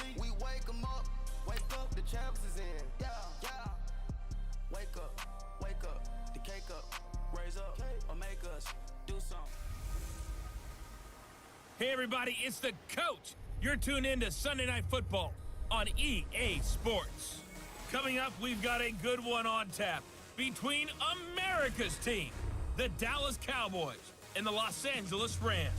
sleep. We wake them up, the champs is in. Yeah, yeah. Wake up, the cake up, raise up, or make us do something. Hey everybody, it's the coach. You're tuned in to Sunday Night Football on EA Sports. Coming up, we've got a good one on tap between America's team, the Dallas Cowboys, and the Los Angeles Rams.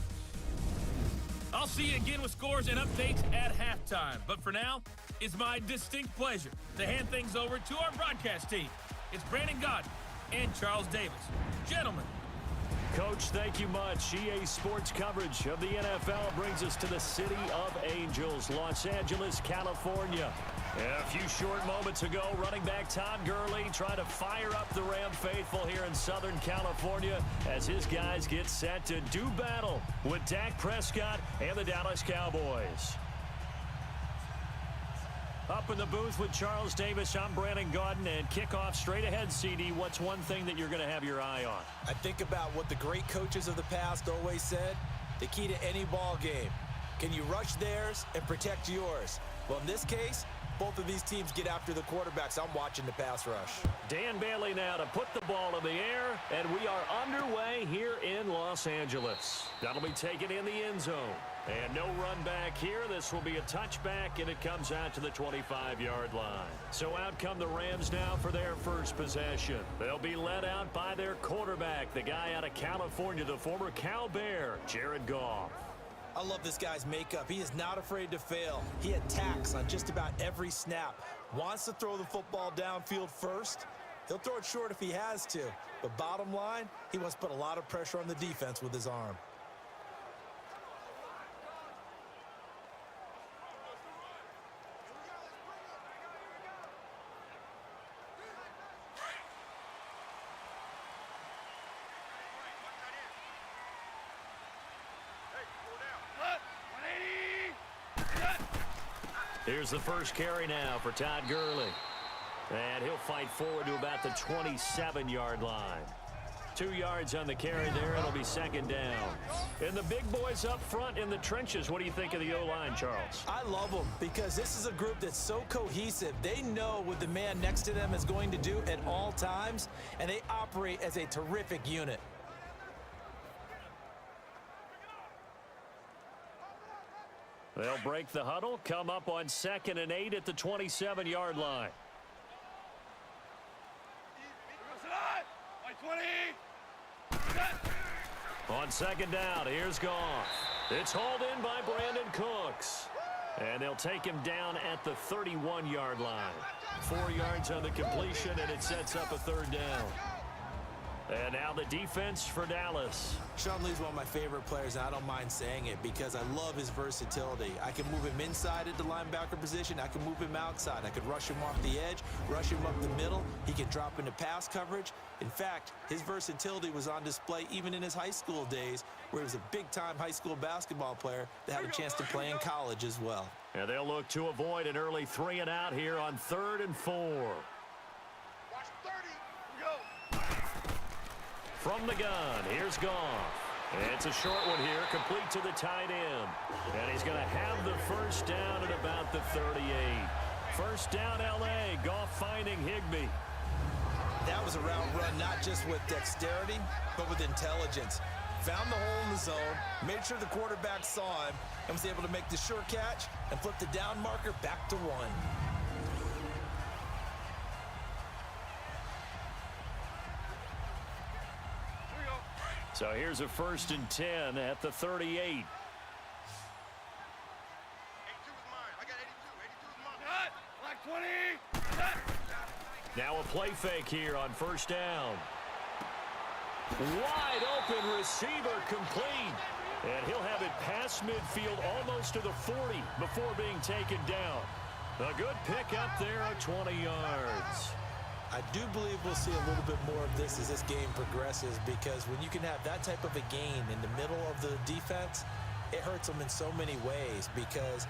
I'll see you again with scores and updates at halftime. But for now, it's my distinct pleasure to hand things over to our broadcast team. It's Brandon Godden and Charles Davis. Gentlemen. Coach, thank you much. EA Sports coverage of the NFL brings us to the City of Angels, Los Angeles, California. A few short moments ago, running back Todd Gurley trying to fire up the Ram faithful here in Southern California as his guys get set to do battle with Dak Prescott and the Dallas Cowboys. Up in the booth with Charles Davis, I'm Brandon Godden, and kickoff straight ahead, CD. What's one thing that you're going to have your eye on? I think about what the great coaches of the past always said, the key to any ball game. Can you rush theirs and protect yours? Well, in this case, both of these teams get after the quarterbacks. I'm watching the pass rush. Dan Bailey now to put the ball in the air, and we are underway here in Los Angeles. That'll be taken in the end zone. And no run back here. This will be a touchback, and it comes out to the 25-yard line. So out come the Rams now for their first possession. They'll be led out by their quarterback, the guy out of California, the former Cow Bear, Jared Goff. I love this guy's makeup. He is not afraid to fail. He attacks on just about every snap. Wants to throw the football downfield first. He'll throw it short if he has to. But bottom line, he wants to put a lot of pressure on the defense with his arm. Here's the first carry now for Todd Gurley. And he'll fight forward to about the 27-yard line. 2 yards on the carry there. It'll be second down. And the big boys up front in the trenches. What do you think of the O-line, Charles? I love them because this is a group that's so cohesive. They know what the man next to them is going to do at all times, and they operate as a terrific unit. They'll break the huddle, come up on 2nd and 8 at the 27-yard line. On second down, here's Goff. It's hauled in by Brandon Cooks. And they'll take him down at the 31-yard line. 4 yards on the completion, and it sets up a third down. And now the defense for Dallas. Sean Lee's one of my favorite players, and I don't mind saying it because I love his versatility. I can move him inside at the linebacker position. I can move him outside. I could rush him off the edge, rush him up the middle. He can drop into pass coverage. In fact, his versatility was on display even in his high school days, where he was a big-time high school basketball player that had a chance to play in college as well. And they'll look to avoid an early 3-and-out here on 3rd and 4. From the gun, here's Goff. It's a short one here, complete to the tight end. And he's going to have the first down at about the 38. First down, L.A., Goff finding Higbee. That was a route run not just with dexterity, but with intelligence. Found the hole in the zone, made sure the quarterback saw him, and was able to make the short catch and flip the down marker back to 1. So here's a 1st and 10 at the 38. Now a play fake here on first down. Wide open receiver complete. And he'll have it past midfield almost to the 40 before being taken down. A good pick up there at 20 yards. I do believe we'll see a little bit more of this as this game progresses, because when you can have that type of a gain in the middle of the defense, it hurts them in so many ways, because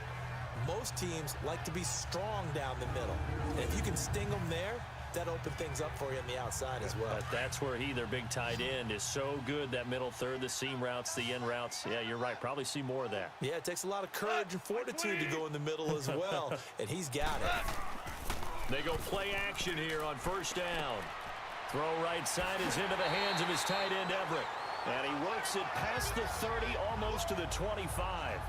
most teams like to be strong down the middle. And if you can sting them there, that opened things up for you on the outside as well. But that's where their big tight end, is so good, that middle third, the seam routes, the in routes. Yeah, you're right. Probably see more of that. Yeah, it takes a lot of courage and fortitude to go in the middle as well, and he's got it. They go play action here on first down. Throw right side is into the hands of his tight end, Everett. And he works it past the 30, almost to the 25.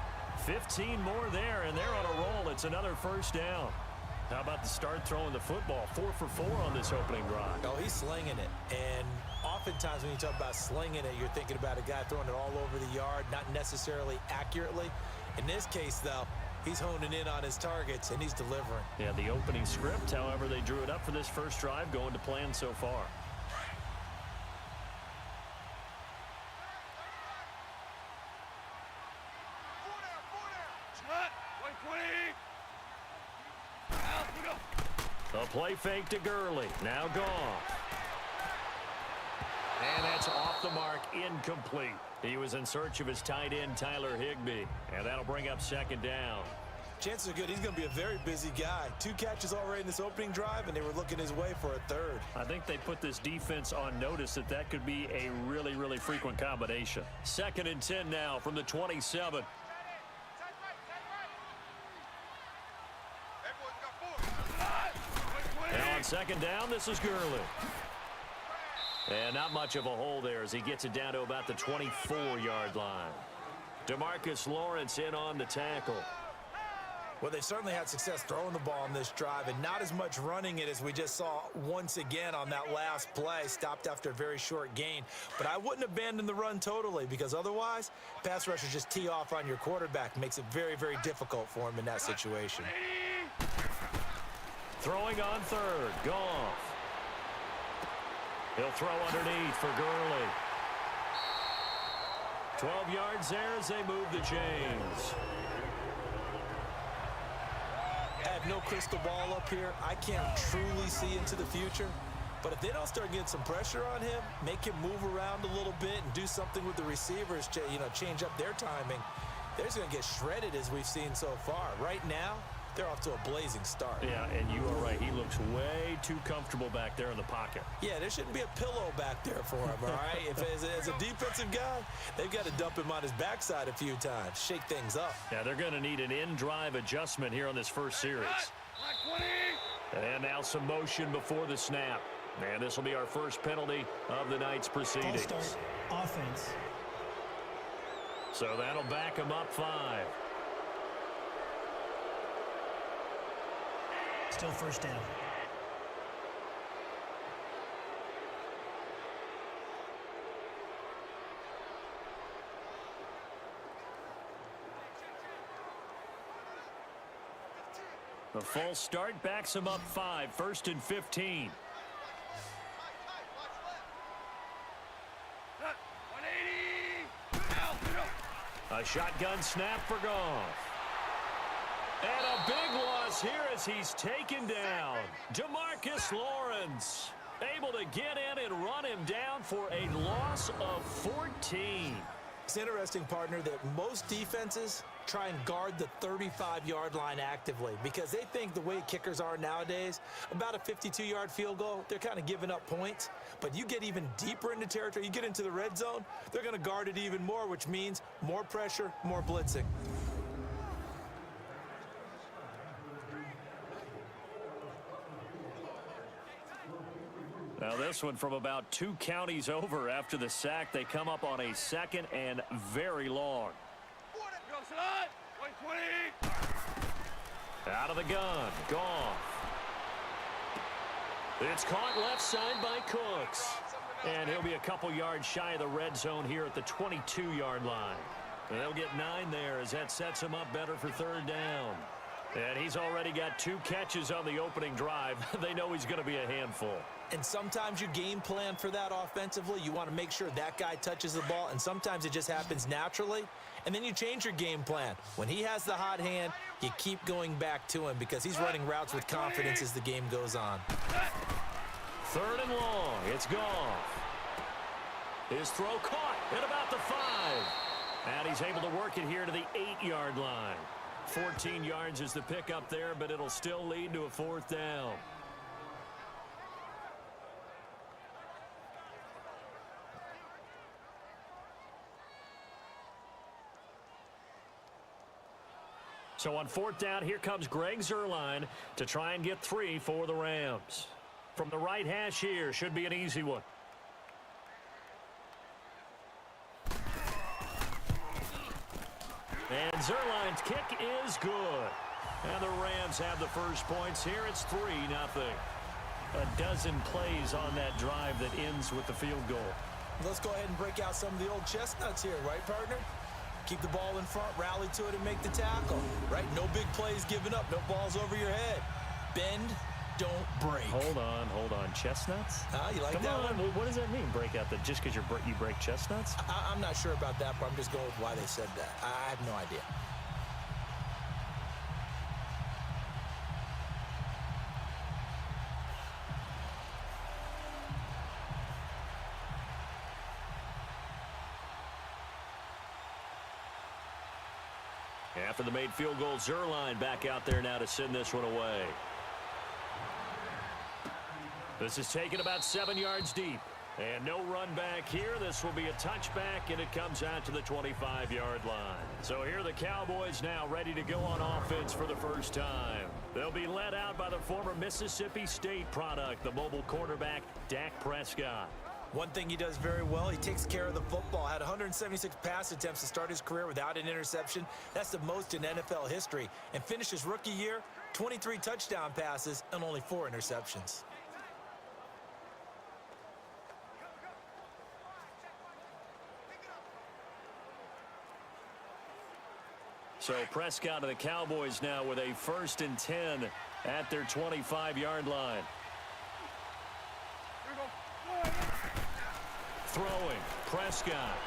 15 more there, and they're on a roll. It's another first down. How about the start throwing the football? 4 for 4 on this opening drive. Oh, he's slinging it. And oftentimes when you talk about slinging it, you're thinking about a guy throwing it all over the yard, not necessarily accurately. In this case, though, he's honing in on his targets, and he's delivering. Yeah, the opening script, however, they drew it up for this first drive, going to plan so far. A play fake to Gurley. Now Goff. And that's off the mark, incomplete. He was in search of his tight end, Tyler Higbee. And that'll bring up second down. Chances are good he's going to be a very busy guy. 2 catches already in this opening drive, and they were looking his way for a third. I think they put this defense on notice that could be a really, really frequent combination. 2nd and 10 now from the 27. Now on second down, this is Gurley. And not much of a hole there as he gets it down to about the 24-yard line. DeMarcus Lawrence in on the tackle. Well, they've certainly had success throwing the ball on this drive, and not as much running it as we just saw once again on that last play, stopped after a very short gain. But I wouldn't abandon the run totally, because otherwise, pass rushers just tee off on your quarterback. Makes it very, very difficult for him in that situation. Throwing on third, Goff. He'll throw underneath for Gurley. 12 yards there as they move the chains. I have no crystal ball up here. I can't truly see into the future. But if they don't start getting some pressure on him, make him move around a little bit and do something with the receivers, change up their timing, they're just going to get shredded as we've seen so far. Right now, they're off to a blazing start. Yeah, and you are right. He looks way too comfortable back there in the pocket. Yeah, there shouldn't be a pillow back there for him, all right? If as a defensive guy, they've got to dump him on his backside a few times, shake things up. Yeah, they're going to need an in-drive adjustment here on this first series. And now some motion before the snap. And this will be our first penalty of the night's proceedings. False start, offense. So that'll back him up 5. Still first down. The false start backs him up 5. 1st and 15. A shotgun snap for Goff. And a big loss here as he's taken down. DeMarcus Lawrence able to get in and run him down for a loss of 14. It's interesting, partner, that most defenses try and guard the 35-yard line actively because they think the way kickers are nowadays, about a 52-yard field goal, they're kind of giving up points. But you get even deeper into territory, you get into the red zone, they're going to guard it even more, which means more pressure, more blitzing. Now this one from about 2 counties over after the sack. They come up on a 2nd and very long. Out of the gun, Goff. It's caught left side by Cooks. And he'll be a couple yards shy of the red zone here at the 22-yard line. And they'll get 9 there as that sets him up better for 3rd down. And he's already got 2 catches on the opening drive. They know he's going to be a handful. And sometimes you game plan for that offensively. You want to make sure that guy touches the ball, and sometimes it just happens naturally. And then you change your game plan. When he has the hot hand, you keep going back to him because he's running routes with confidence as the game goes on. 3rd and long. It's Goff. His throw caught at about the 5. And he's able to work it here to the 8-yard line. 14 yards is the pickup there, but it'll still lead to a 4th down. So on 4th down, here comes Greg Zuerlein to try and get 3 for the Rams. From the right hash here, should be an easy one. And Zuerlein's kick is good. And the Rams have the first points here. It's 3-0. A dozen plays on that drive that ends with the field goal. Let's go ahead and break out some of the old chestnuts here, right, partner? Keep the ball in front, rally to it, and make the tackle, right? No big plays given up, no balls over your head. Bend, don't break. Hold on. Chestnuts? You like Come that on. one? What does that mean, break out? That just because you break chestnuts? I'm not sure about that, but I'm just going with why they said that. I have no idea. After the made field goal, Zuerlein back out there now to send this one away. This is taken about 7 yards deep. And no run back here. This will be a touchback, and it comes out to the 25-yard line. So here are the Cowboys now ready to go on offense for the first time. They'll be led out by the former Mississippi State product, the mobile quarterback, Dak Prescott. One thing he does very well, he takes care of the football. Had 176 pass attempts to start his career without an interception. That's the most in NFL history. And finished his rookie year, 23 touchdown passes and only 4 interceptions. So Prescott of the Cowboys now with a 1st and 10 at their 25-yard line. Throwing, Prescott.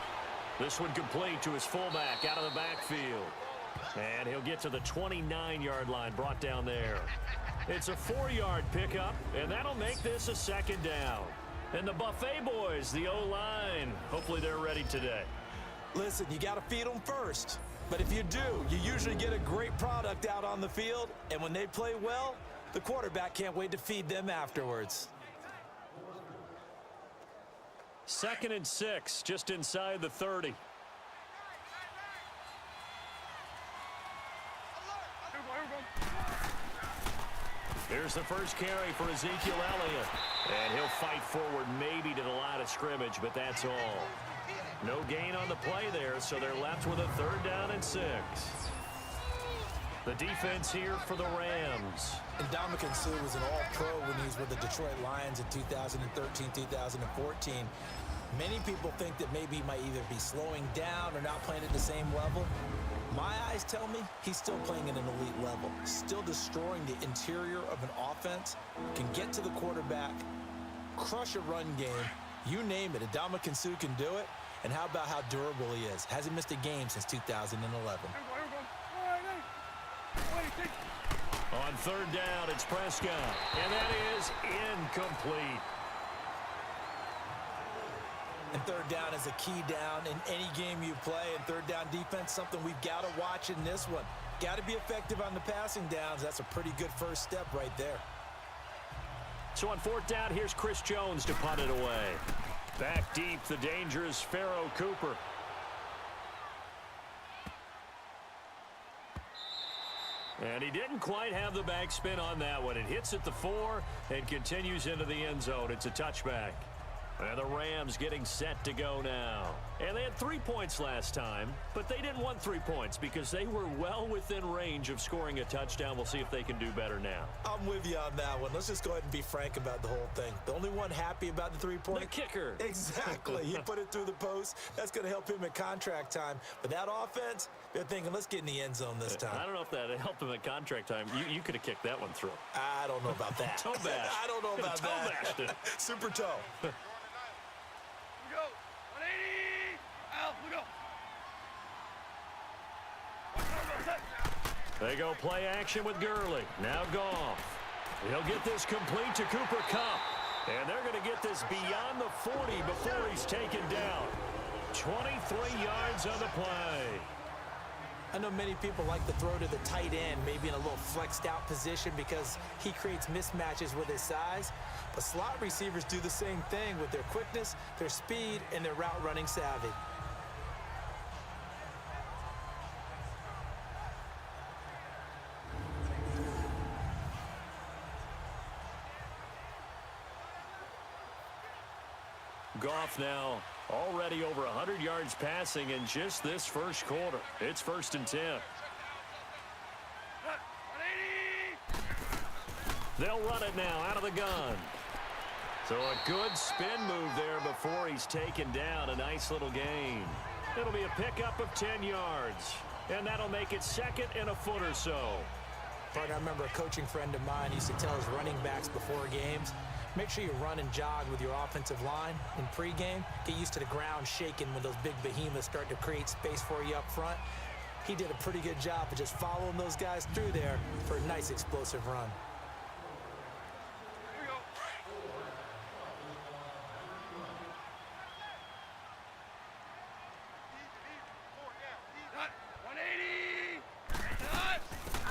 This one complete to his fullback out of the backfield. And he'll get to the 29-yard line, brought down there. It's a 4-yard pickup, and that'll make this a 2nd down. And the Buffet boys, the O-line, hopefully they're ready today. Listen, you got to feed them first. But if you do, you usually get a great product out on the field. And when they play well, the quarterback can't wait to feed them afterwards. 2nd and 6, just inside the 30. Here's the first carry for Ezekiel Elliott. And he'll fight forward maybe to the line of scrimmage, but that's all. No gain on the play there, so they're left with a 3rd down and 6. The defense here for the Rams. And Ndamukong Suh was an all-pro when he was with the Detroit Lions in 2013, 2014. Many people think that maybe he might either be slowing down or not playing at the same level. My eyes tell me he's still playing at an elite level, still destroying the interior of an offense, can get to the quarterback, crush a run game, you name it. Ndamukong Suh can do it. And how about how durable he is? Hasn't missed a game since 2011. On 3rd down, it's Prescott. And that is incomplete. And 3rd down is a key down in any game you play. And 3rd down defense, something we've got to watch in this one. Got to be effective on the passing downs. That's a pretty good first step right there. So on 4th down, here's Chris Jones to punt it away. Back deep, the dangerous Pharaoh Cooper. And he didn't quite have the backspin on that one. It hits at the 4 and continues into the end zone. It's a touchback. And the Rams getting set to go now. And they had 3 points last time, but they didn't want 3 points because they were well within range of scoring a touchdown. We'll see if they can do better now. I'm with you on that one. Let's just go ahead and be frank about the whole thing. The only one happy about the 3-point? The kicker. Exactly. He put it through the post. That's going to help him at contract time. But that offense, they're thinking, let's get in the end zone this time. I don't know if that helped him at contract time. You could have kicked that one through. I don't know about that. Toe bash. I don't know about toe that. Bashed it. Super toe. They go play action with Gurley. Now Goff. He'll get this complete to Cooper Kupp. And they're going to get this beyond the 40 before he's taken down. 23 yards on the play. I know many people like to throw to the tight end, maybe in a little flexed out position because he creates mismatches with his size. But slot receivers do the same thing with their quickness, their speed, and their route running savvy. Goff now already over 100 yards passing in just this first quarter. It's 1st and 10. They'll run it now out of the gun. So a good spin move there before he's taken down. A nice little gain. It'll be a pickup of 10 yards. And that'll make it 2nd and a foot or so. Partner, I remember a coaching friend of mine used to tell his running backs before games, make sure you run and jog with your offensive line in pregame. Get used to the ground shaking when those big behemoths start to create space for you up front. He did a pretty good job of just following those guys through there for a nice explosive run.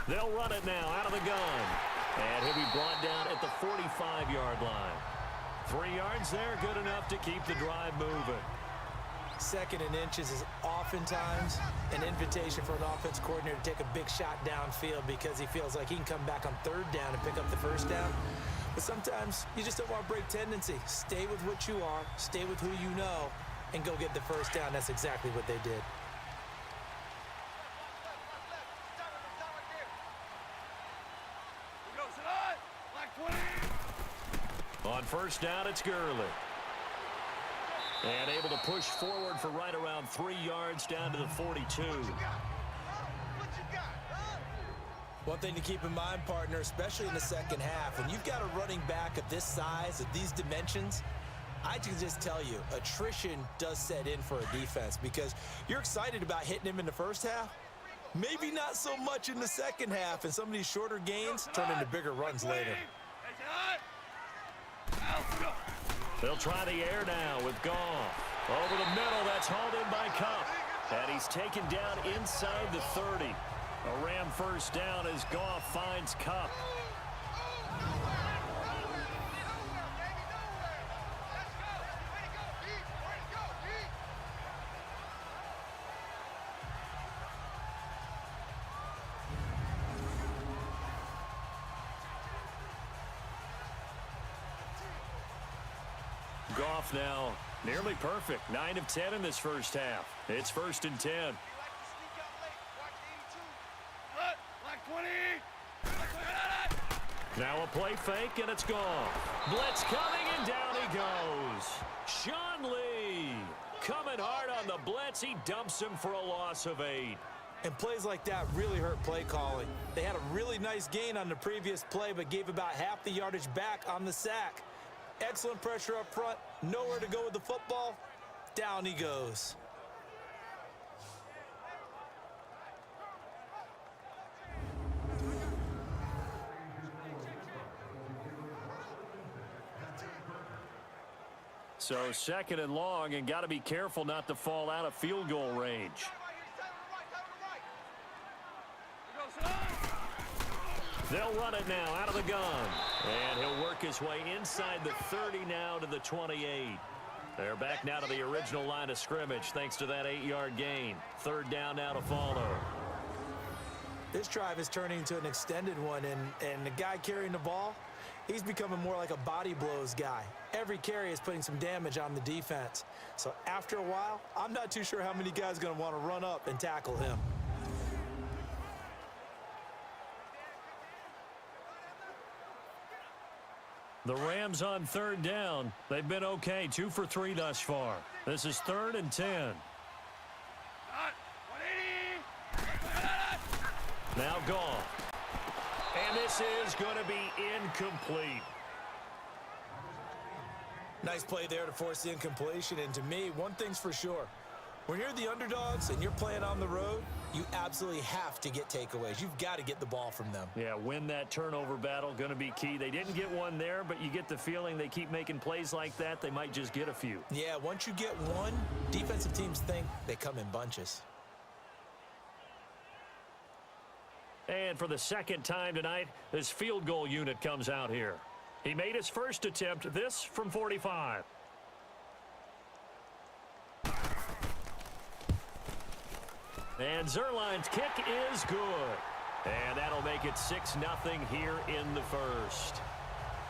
They'll run it now out of the gun. And he'll be brought down at the 45-yard line. 3 yards there, good enough to keep the drive moving. 2nd and inches is oftentimes an invitation for an offense coordinator to take a big shot downfield because he feels like he can come back on 3rd down and pick up the 1st down. But sometimes you just don't want to break tendency. Stay with what you are, stay with who you know, and go get the 1st down. That's exactly what they did. On 1st down, it's Gurley. And able to push forward for right around 3 yards down to the 42. One thing to keep in mind, partner, especially in the 2nd half, when you've got a running back of this size, of these dimensions, I can just tell you, attrition does set in for a defense because you're excited about hitting him in the 1st half. Maybe not so much in the 2nd half, and some of these shorter gains turn into bigger runs later. They'll try the air now with Goff. Over the middle, that's hauled in by Kupp. And he's taken down inside the 30. A Ram 1st down as Goff finds Kupp. Goff now nearly perfect. 9 of 10 in this 1st half. It's 1st and 10. Now a play fake, and it's Goff. Blitz coming, and down he goes. Sean Lee coming hard on the blitz. He dumps him for a loss of 8. And plays like that really hurt play calling. They had a really nice gain on the previous play, but gave about half the yardage back on the sack. Excellent pressure up front. Nowhere to go with the football. Down he goes. So 2nd and long, and got to be careful not to fall out of field goal range. They'll run it now out of the gun. And he'll work his way inside the 30 now to the 28. They're back now to the original line of scrimmage thanks to that 8-yard gain. 3rd down now to follow. This drive is turning into an extended one, and the guy carrying the ball, he's becoming more like a body blows guy. Every carry is putting some damage on the defense. So after a while, I'm not too sure how many guys are going to want to run up and tackle him. The Rams on 3rd down. They've been okay, 2 for 3 thus far. This is 3rd and 10. Now Goff. And this is going to be incomplete. Nice play there to force the incompletion. And to me, one thing's for sure. When you're the underdogs and you're playing on the road, you absolutely have to get takeaways. You've got to get the ball from them. Yeah, win that turnover battle, going to be key. They didn't get one there, but you get the feeling they keep making plays like that, they might just get a few. Yeah, once you get one, defensive teams think they come in bunches. And for the 2nd time tonight, this field goal unit comes out here. He made his first attempt, this from 45. And Zerline's kick is good. And that'll make it 6-0 here in the 1st.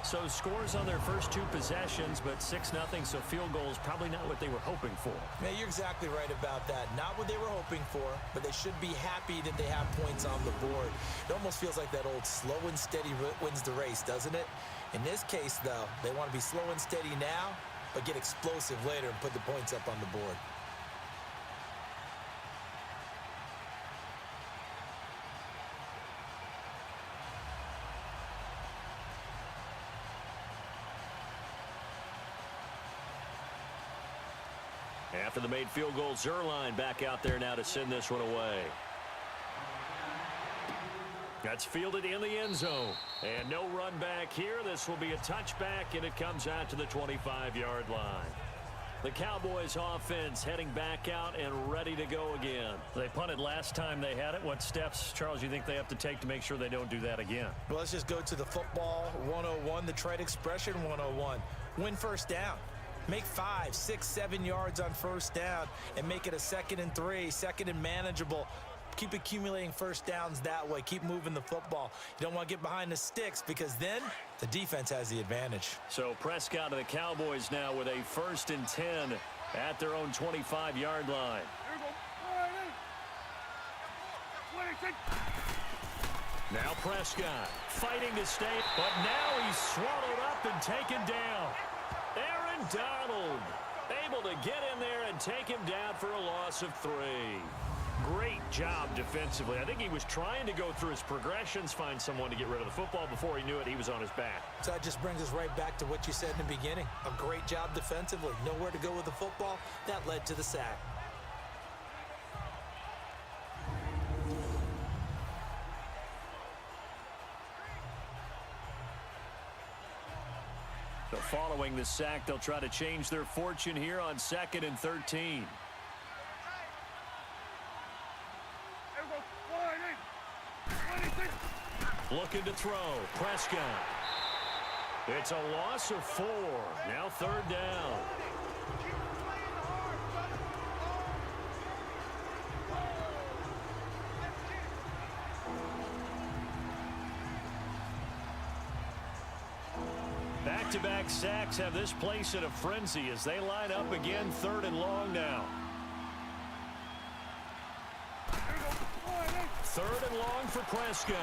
So scores on their first 2 possessions, but 6-0, so field goals probably not what they were hoping for. Yeah, you're exactly right about that. Not what they were hoping for, but they should be happy that they have points on the board. It almost feels like that old slow and steady wins the race, doesn't it? In this case, though, they want to be slow and steady now, but get explosive later and put the points up on the board. After the made field goal, Zuerlein back out there now to send this one away. That's fielded in the end zone. And no run back here. This will be a touchback, and it comes out to the 25-yard line. The Cowboys offense heading back out and ready to go again. They punted last time they had it. What steps, Charles, you think they have to take to make sure they don't do that again? Well, let's just go to the football 101, the trade expression 101. Win first down. Make 5, 6, 7 yards on first down and make it a 2nd and 3, 2nd and manageable. Keep accumulating first downs that way. Keep moving the football. You don't want to get behind the sticks because then the defense has the advantage. So Prescott and the Cowboys now with a 1st and 10 at their own 25-yard line. Now Prescott fighting to stay, but now he's swallowed up and taken down. Aaron Donald able to get in there and take him down for a loss of 3. Great job defensively. I think he was trying to go through his progressions, find someone to get rid of the football. Before he knew it, he was on his back. So that just brings us right back to what you said in the beginning. A great job defensively. Nowhere to go with the football. That led to the sack. So following the sack, they'll try to change their fortune here on 2nd and 13. Looking to throw. Prescott. It's a loss of 4. Now 3rd down. Back-to-back sacks have this place in a frenzy as they line up again 3rd and long now. 3rd and long for Prescott.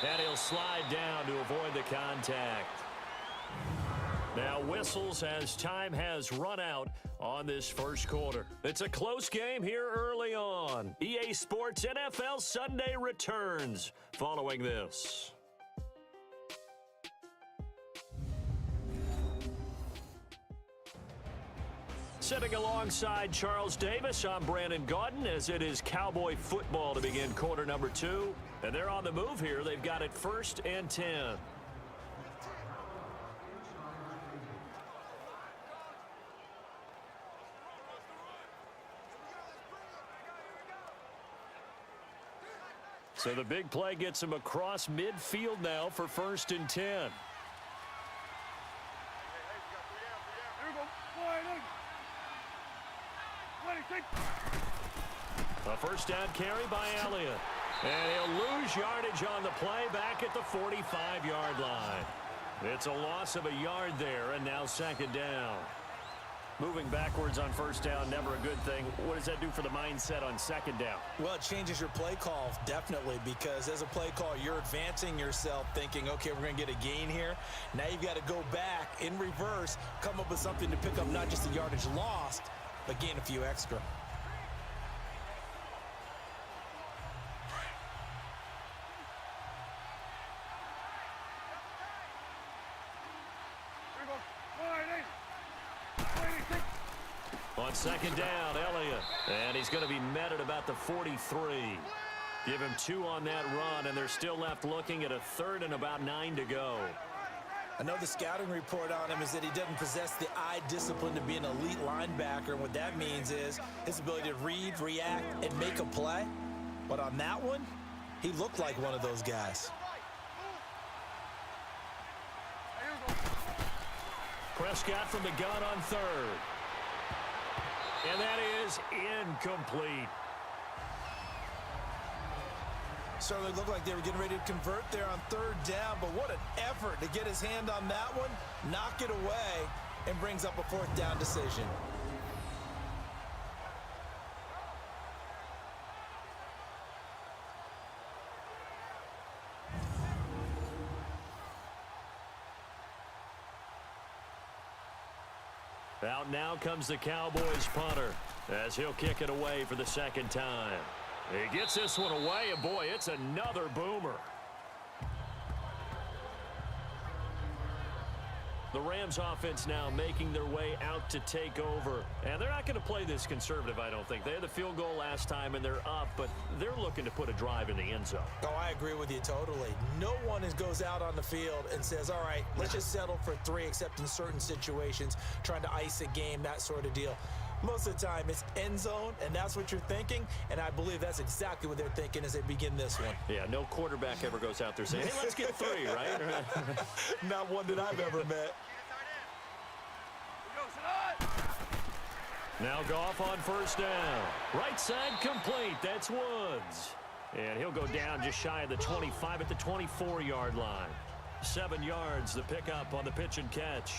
And he'll slide down to avoid the contact. Now whistles as time has run out on this first quarter. It's a close game here early on. EA Sports NFL Sunday returns following this. Sitting alongside Charles Davis, I'm Brandon Gaudin as it is Cowboy football to begin quarter number 2. And they're on the move here. They've got it 1st and 10. So the big play gets him across midfield now for 1st and 10. A first down carry by Elliott. And he'll lose yardage on the play back at the 45-yard line. It's a loss of a yard there, and now 2nd down. Moving backwards on first down, never a good thing. What does that do for the mindset on 2nd down? Well, it changes your play call, definitely, because as a play call, you're advancing yourself thinking, okay, we're going to get a gain here. Now you've got to go back in reverse, come up with something to pick up not just the yardage lost, but gain a few extra. On 2nd down, Elliott. And he's going to be met at about the 43. Give him 2 on that run, and they're still left looking at a 3rd and about 9 to go. I know the scouting report on him is that he doesn't possess the eye discipline to be an elite linebacker, and what that means is his ability to read, react, and make a play. But on that one, he looked like one of those guys. Prescott from the gun on 3rd. And that is incomplete. Certainly looked like they were getting ready to convert there on third down, but what an effort to get his hand on that one, knock it away, and brings up a fourth down decision. Out now comes the Cowboys punter as he'll kick it away for the second time. He gets this one away, and boy, it's another boomer. The Rams offense now making their way out to take over. And they're not going to play this conservative, I don't think. They had the field goal last time, and they're up, but they're looking to put a drive in the end zone. Oh, I agree with you totally. No one goes out on the field and says, all right, let's just settle for 3, except in certain situations, trying to ice a game, that sort of deal. Most of the time, it's end zone, and that's what you're thinking, and I believe that's exactly what they're thinking as they begin this one. Yeah, no quarterback ever goes out there saying, hey, let's get 3, right? Not one that I've ever met. Now Goff on first down. Right side complete. That's Woods. And he'll go down just shy of the 25 at the 24-yard line. 7 yards, the pickup on the pitch and catch.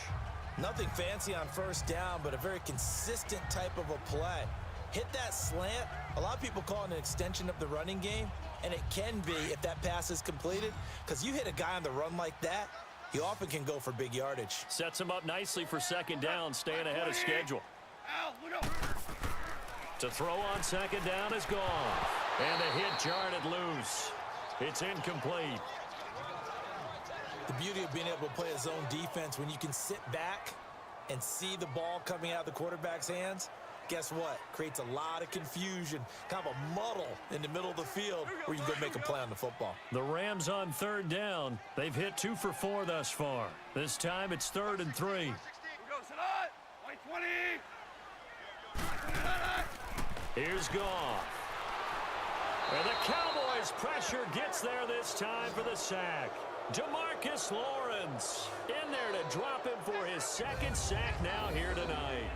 Nothing fancy on first down, but a very consistent type of a play. Hit that slant. A lot of people call it an extension of the running game, and it can be if that pass is completed, because you hit a guy on the run like that, he often can go for big yardage. Sets him up nicely for second down, staying ahead of schedule. To throw on second down is Goff. And the hit jarred it loose. It's incomplete. The beauty of being able to play a zone defense when you can sit back and see the ball coming out of the quarterback's hands, guess what? Creates a lot of confusion, kind of a muddle in the middle of the field where you can go make a play on the football. The Rams on third down. They've hit 2 for 4 thus far. This time it's 3rd and 3. Here's Goff. And the Cowboys pressure gets there this time for the sack. DeMarcus Lawrence in there to drop him for his 2nd sack now here tonight.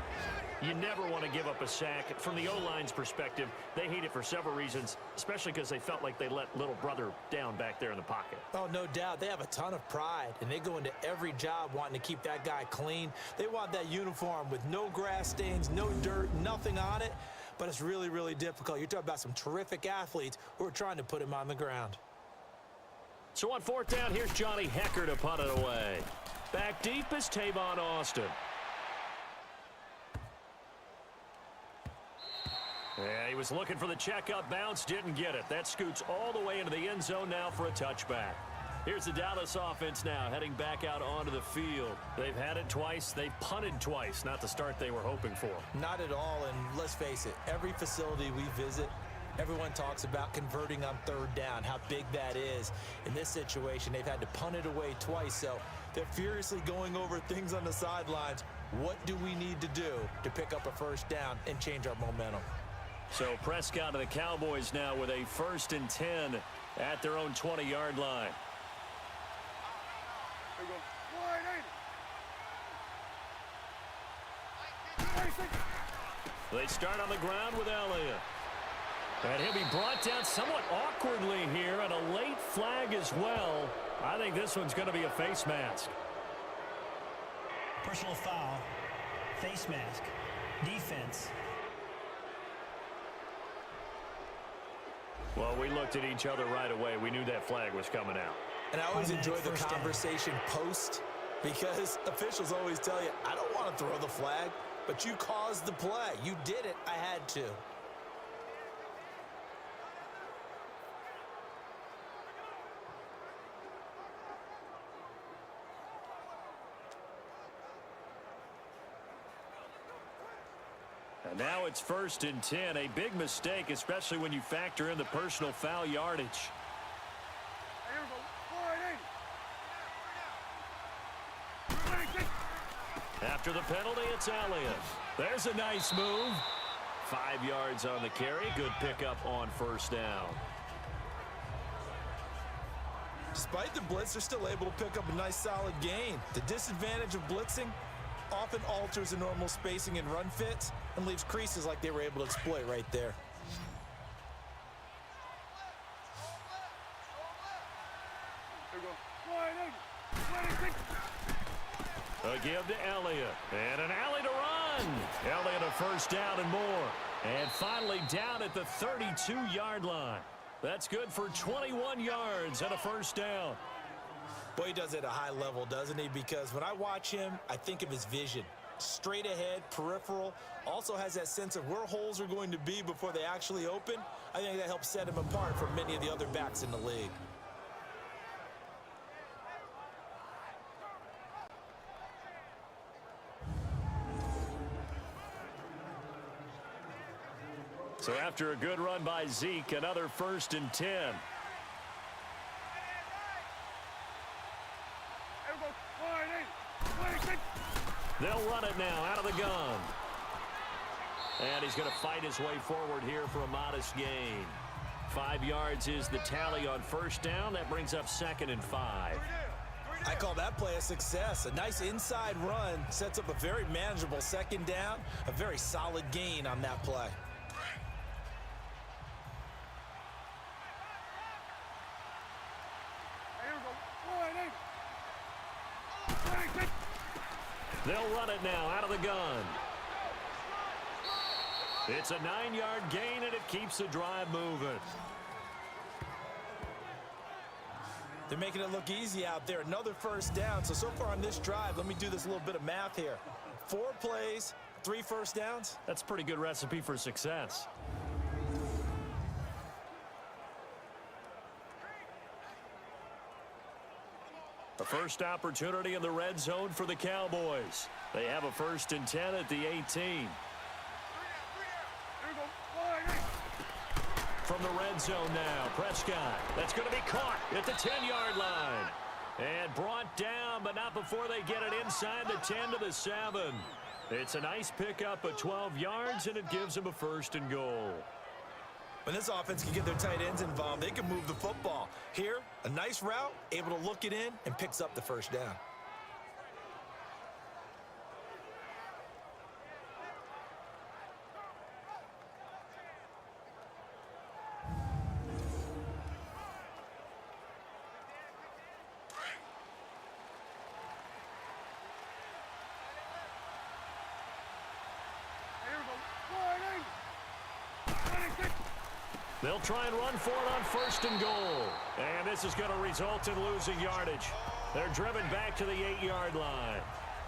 You never want to give up a sack. From the O-line's perspective, they hate it for several reasons, especially because they felt like they let little brother down back there in the pocket. Oh, no doubt. They have a ton of pride, and they go into every job wanting to keep that guy clean. They want that uniform with no grass stains, no dirt, nothing on it, but it's really, really difficult. You're talking about some terrific athletes who are trying to put him on the ground. So on 4th down, here's Johnny Hecker to punt it away. Back deep is Tavon Austin. Yeah, he was looking for the checkup bounce, didn't get it. That scoots all the way into the end zone now for a touchback. Here's the Dallas offense now heading back out onto the field. They've had it twice. They've punted twice. Not the start they were hoping for. Not at all, and let's face it, every facility we visit, everyone talks about converting on 3rd down, how big that is. In this situation, they've had to punt it away twice, so they're furiously going over things on the sidelines. What do we need to do to pick up a 1st down and change our momentum? So Prescott and the Cowboys now with a 1st and 10 at their own 20-yard line. They start on the ground with Elliott. And he'll be brought down somewhat awkwardly here, and a late flag as well. I think this one's going to be a face mask. Personal foul, face mask, defense. Well, we looked at each other right away. We knew that flag was coming out. And I always enjoy the conversation post, because officials always tell you, I don't want to throw the flag, but you caused the play. You did it. I had to. And now it's 1st and 10. A big mistake, especially when you factor in the personal foul yardage. After the penalty, it's Elliott. There's a nice move. 5 yards on the carry. Good pickup on 1st down. Despite the blitz, they're still able to pick up a nice solid gain. The disadvantage of blitzing often alters the normal spacing and run fits. and leaves creases like they were able to exploit right there. A give to Elliott. And an alley to run. Elliott a first down and more. And finally down at the 32-yard line. That's good for 21 yards and a first down. Boy, he does it at a high level, doesn't he? Because when I watch him, I think of his vision. Straight ahead, peripheral. Also has that sense of where holes are going to be before they actually open. I think that helps set him apart from many of the other backs in the league. So after a good run by Zeke, another 1st and 10. They'll run it now out of the gun. And he's going to fight his way forward here for a modest gain. 5 yards is the tally on first down. That brings up 2nd and 5. I call that play a success. A nice inside run sets up a very manageable 2nd down. A very solid gain on that play. They'll run it now out of the gun. It's a 9-yard gain, and it keeps the drive moving. They're making it look easy out there. Another first down. So far on this drive, let me do this little bit of math here. 4 plays, 3 first downs. That's a pretty good recipe for success. The first opportunity in the red zone for the Cowboys. They have a 1st and 10 at the 18. From the red zone now, Prescott. That's going to be caught at the 10-yard line. And brought down, but not before they get it inside the 10 to the 7. It's a nice pickup of 12 yards, and it gives them a 1st and goal. When this offense can get their tight ends involved, they can move the football. Here, a nice route, able to look it in, and picks up the first down. They'll try and run for it on 1st and goal. And this is going to result in losing yardage. They're driven back to the 8-yard line.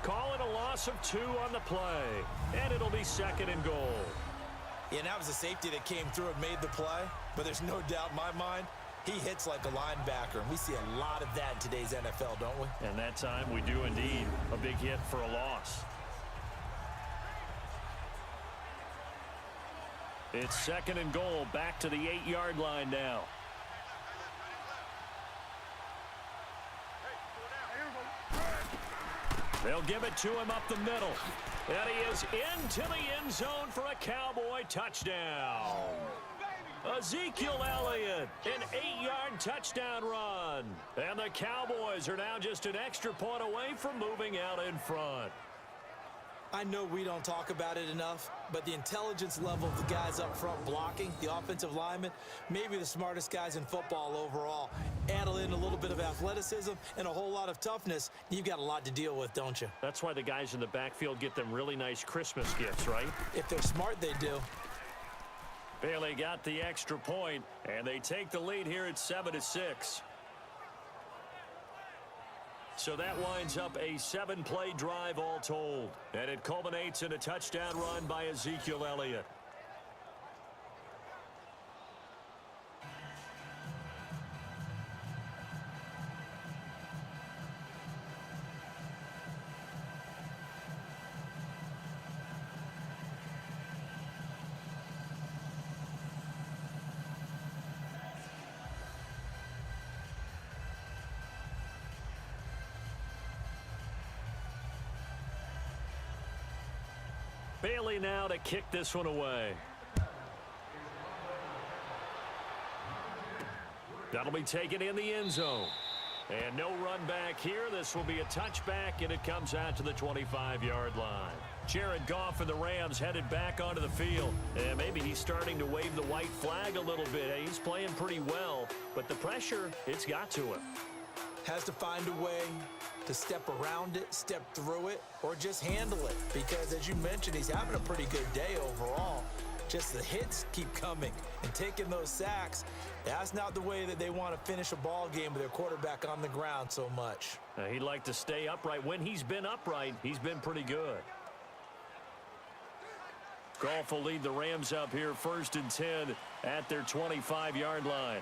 Call it a loss of 2 on the play. And it'll be 2nd and goal. Yeah, and that was a safety that came through and made the play. But there's no doubt in my mind, he hits like a linebacker. And we see a lot of that in today's NFL, don't we? And that time we do indeed. A big hit for a loss. It's 2nd and goal, back to the 8-yard line now. They'll give it to him up the middle. And he is into the end zone for a Cowboy touchdown. Ezekiel Elliott, an 8-yard touchdown run. And the Cowboys are now just an extra point away from moving out in front. I know we don't talk about it enough, but the intelligence level of the guys up front blocking, the offensive linemen, maybe the smartest guys in football overall. Add in a little bit of athleticism and a whole lot of toughness, you've got a lot to deal with, don't you? That's why the guys in the backfield get them really nice Christmas gifts, right? If they're smart, they do. Bailey got the extra point, and they take the lead here at 7-6. So that winds up a 7-play drive all told. And it culminates in a touchdown run by Ezekiel Elliott. Bailey now to kick this one away. That'll be taken in the end zone. And no run back here. This will be a touchback, and it comes out to the 25-yard line. Jared Goff and the Rams headed back onto the field. And maybe he's starting to wave the white flag a little bit. He's playing pretty well, but the pressure, it's got to him. Has to find a way to step around it, step through it, or just handle it. Because as you mentioned, he's having a pretty good day overall. Just the hits keep coming and taking those sacks. That's not the way that they want to finish a ball game with their quarterback on the ground so much. He'd like to stay upright. When he's been upright, he's been pretty good. Goff will lead the Rams up here 1st and 10 at their 25-yard line.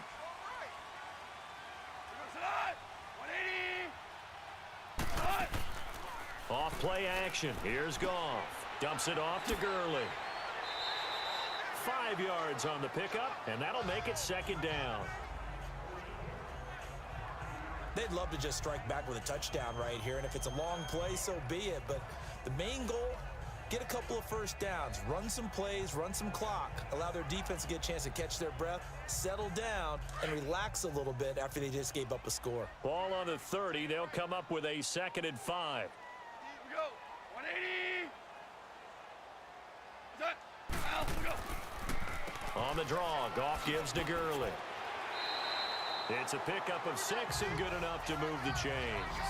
Off play action. Here's Goff. Dumps it off to Gurley. 5 yards on the pickup, and that'll make it 2nd down. They'd love to just strike back with a touchdown right here, and if it's a long play, so be it. But the main goal, get a couple of first downs, run some plays, run some clock, allow their defense to get a chance to catch their breath, settle down, and relax a little bit after they just gave up a score. Ball on the 30. They'll come up with a 2nd and 5. Here we go. 180. Set. Out. We go. On the draw, Goff gives to Gurley. It's a pickup of 6 and good enough to move the chains.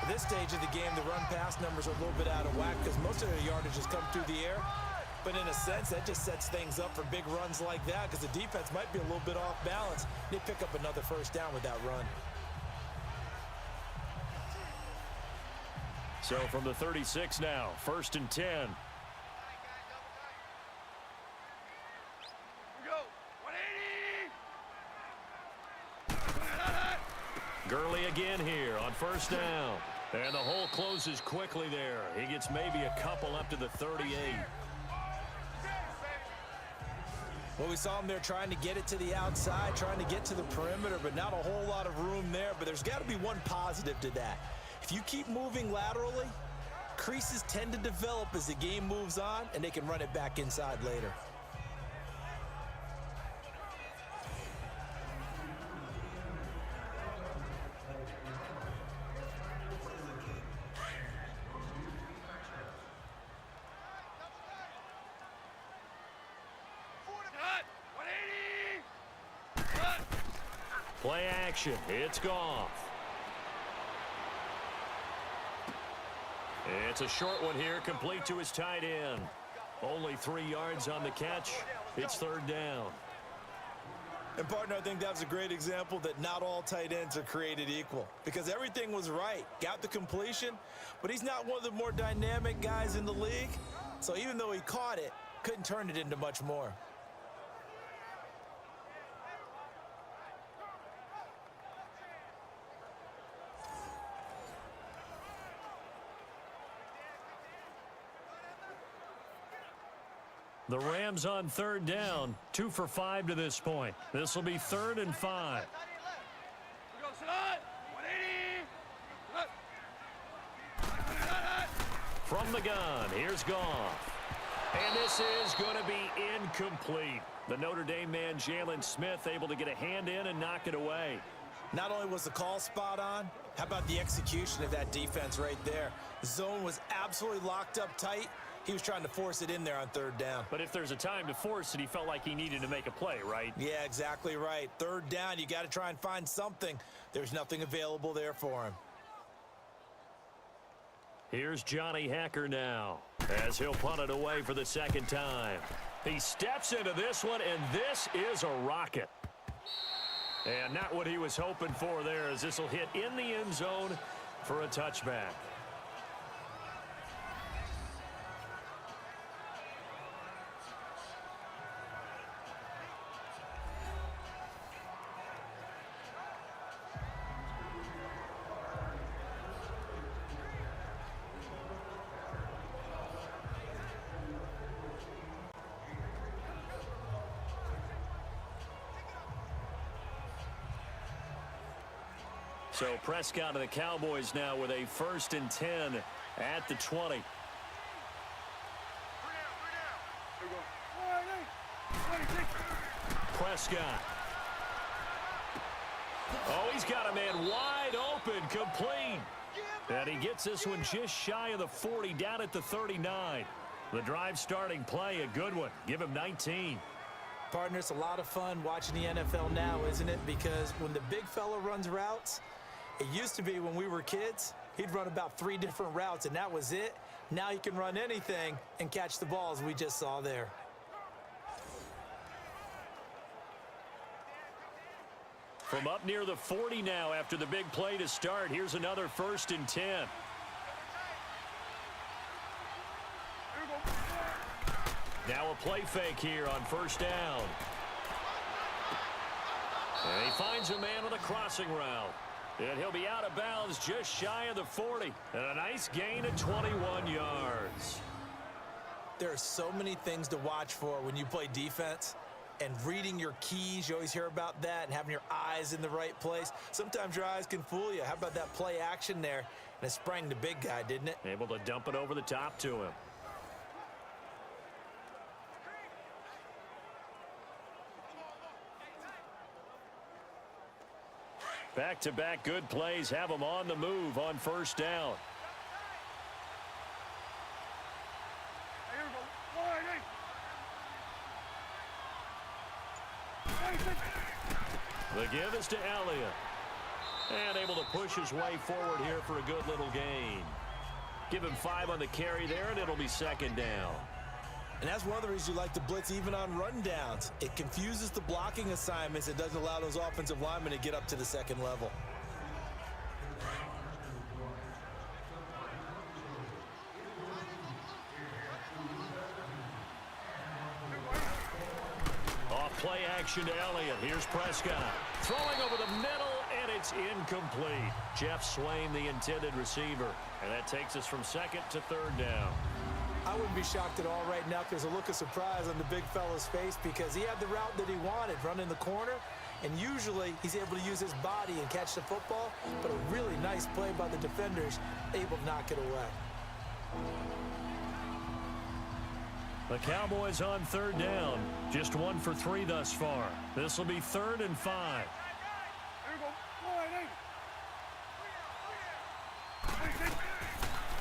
At this stage of the game, the run-pass numbers are a little bit out of whack because most of their yardage has come through the air. But in a sense, that just sets things up for big runs like that because the defense might be a little bit off balance. They pick up another first down with that run. So from the 36 now, 1st and 10. Gurley again here on 1st down. And the hole closes quickly there. He gets maybe a couple up to the 38. Well, we saw him there trying to get it to the outside, trying to get to the perimeter, but not a whole lot of room there. But there's got to be one positive to that. If you keep moving laterally, creases tend to develop as the game moves on, and they can run it back inside later. Play action. It's Goff. It's a short one here, complete to his tight end. Only 3 yards on the catch. It's 3rd down. And, partner, I think that was a great example that not all tight ends are created equal because everything was right. Got the completion, but he's not one of the more dynamic guys in the league. So even though he caught it, couldn't turn it into much more. The Rams on 3rd down, 2 for 5 to this point. This will be 3rd and 5. We go. Set. 180. From the gun, here's Goff. And this is going to be incomplete. The Notre Dame man, Jalen Smith, able to get a hand in and knock it away. Not only was the call spot on, how about the execution of that defense right there? The zone was absolutely locked up tight. He was trying to force it in there on 3rd down. But if there's a time to force it, he felt like he needed to make a play, right? Yeah, exactly right. 3rd down, you got to try and find something. There's nothing available there for him. Here's Johnny Hacker now as he'll punt it away for the 2nd time. He steps into this one, and this is a rocket. And not what he was hoping for there, as this will hit in the end zone for a touchback. So Prescott of the Cowboys now with a 1st and 10 at the 20. Prescott. Oh, he's got a man wide open, complete. And he gets this one just shy of the 40, down at the 39. The drive starting play, a good one. Give him 19. Partner, it's a lot of fun watching the NFL now, isn't it? Because when the big fella runs routes, it used to be when we were kids, he'd run about 3 different routes, and that was it. Now he can run anything and catch the ball, as we just saw there. From up near the 40 now after the big play to start. Here's another 1st and 10. Now a play fake here on 1st down. And he finds a man on the crossing route. And he'll be out of bounds just shy of the 40. And a nice gain of 21 yards. There are so many things to watch for when you play defense. And reading your keys, you always hear about that, and having your eyes in the right place. Sometimes your eyes can fool you. How about that play action there? And it sprang the big guy, didn't it? Able to dump it over the top to him. Back-to-back good plays have him on the move on 1st down. The give is to Elliott. And able to push his way forward here for a good little gain. Give him 5 on the carry there, and it'll be 2nd down. And that's one of the reasons you like to blitz even on run downs. It confuses the blocking assignments. It doesn't allow those offensive linemen to get up to the 2nd level. Play action to Elliott. Here's Prescott. Throwing over the middle, and it's incomplete. Jeff Swain, the intended receiver. And that takes us from 2nd to 3rd down. I wouldn't be shocked at all right now if there's a look of surprise on the big fella's face because he had the route that he wanted, running the corner. And usually he's able to use his body and catch the football. But a really nice play by the defenders, able to knock it away. The Cowboys on 3rd down. Just 1 for 3 thus far. This will be 3rd and 5.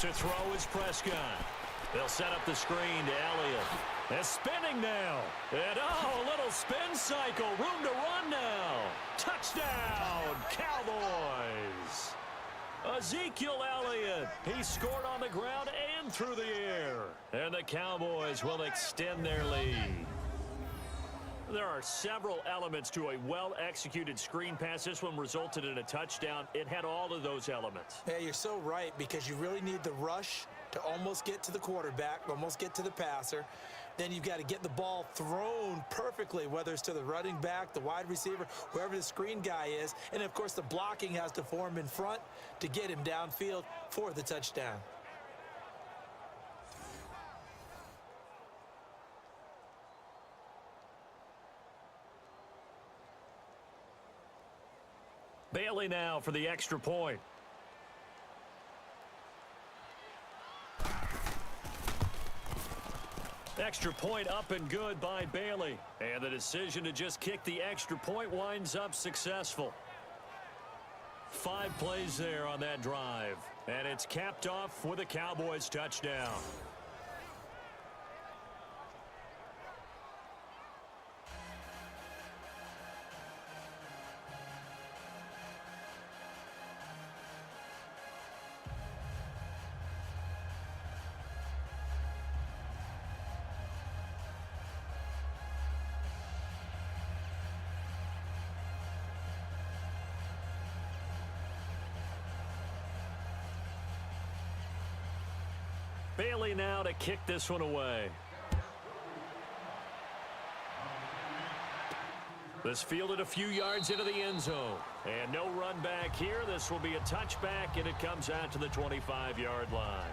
To throw is Prescott. They'll set up the screen to Elliott. They're spinning now. And a little spin cycle. Room to run now. Touchdown, Cowboys. Ezekiel Elliott. He scored on the ground and through the air. And the Cowboys will extend their lead. There are several elements to a well-executed screen pass. This one resulted in a touchdown. It had all of those elements. Yeah, you're so right because you really need the rush to almost get to the quarterback, almost get to the passer. Then you've got to get the ball thrown perfectly, whether it's to the running back, the wide receiver, wherever the screen guy is. And, of course, the blocking has to form in front to get him downfield for the touchdown. Bailey now for the extra point. Extra point up and good by Bailey. And the decision to just kick the extra point winds up successful. 5 plays there on that drive. And it's capped off with a Cowboys touchdown. Bailey now to kick this one away. This fielded a few yards into the end zone. And no run back here. This will be a touchback, and it comes out to the 25-yard line.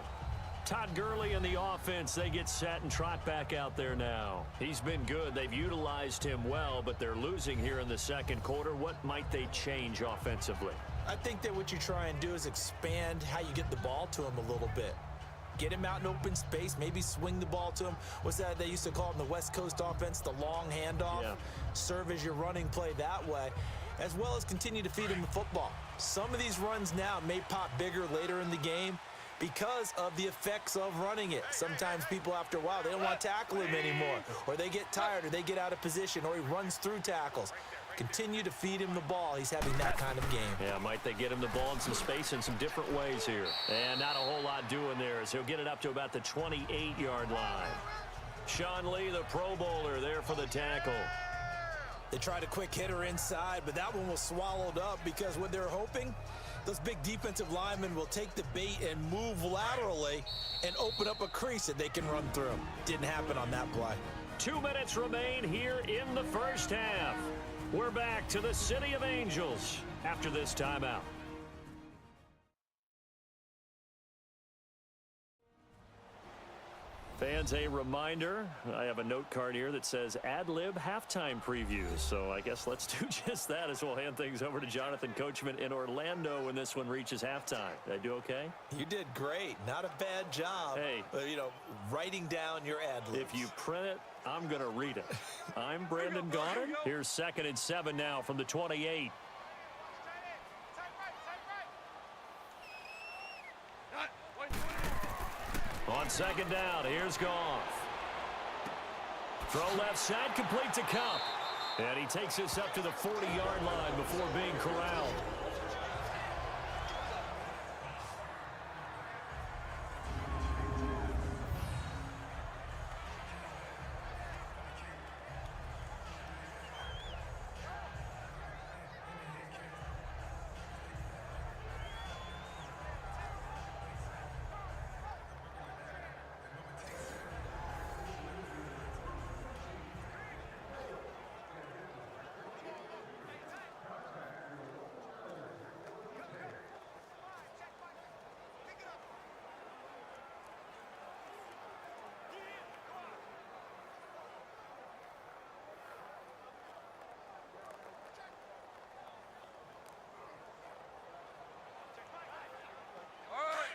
Todd Gurley and the offense, they get set and trot back out there now. He's been good. They've utilized him well, but they're losing here in the second quarter. What might they change offensively? I think that what you try and do is expand how you get the ball to him a little bit. Get him out in open space, maybe swing the ball to him. What's that they used to call in the West Coast offense, the long handoff? Yeah. Serve as your running play that way. as well as continue to feed him the football. Some of these runs now may pop bigger later in the game because of the effects of running it. Sometimes people, after a while, they don't want to tackle him anymore, or they get tired, or they get out of position, or he runs through tackles. Continue to feed him the ball. He's having that kind of game. Yeah, might they get him the ball in some space in some different ways here. And not a whole lot doing there as he'll get it up to about the 28-yard line. Sean Lee, the Pro Bowler, there for the tackle. They tried a quick hitter inside, but that one was swallowed up because what they're hoping, those big defensive linemen will take the bait and move laterally and open up a crease that they can run through. Didn't happen on that play. 2 minutes remain here in the first half. We're back to the City of Angels after this timeout. Fans, a reminder, I have a note card here that says ad-lib halftime previews. So I guess let's do just that as we'll hand things over to Jonathan Coachman in Orlando when this one reaches halftime. Did I do okay? You did great. Not a bad job. Hey. Writing down your ad-libs. If you print it, I'm going to read it. I'm Brandon Gaudin. Here's 2nd and 7 now from the 28. On 2nd down, here's Goff. Throw left side, complete to Cup. And he takes us up to the 40-yard line before being corralled.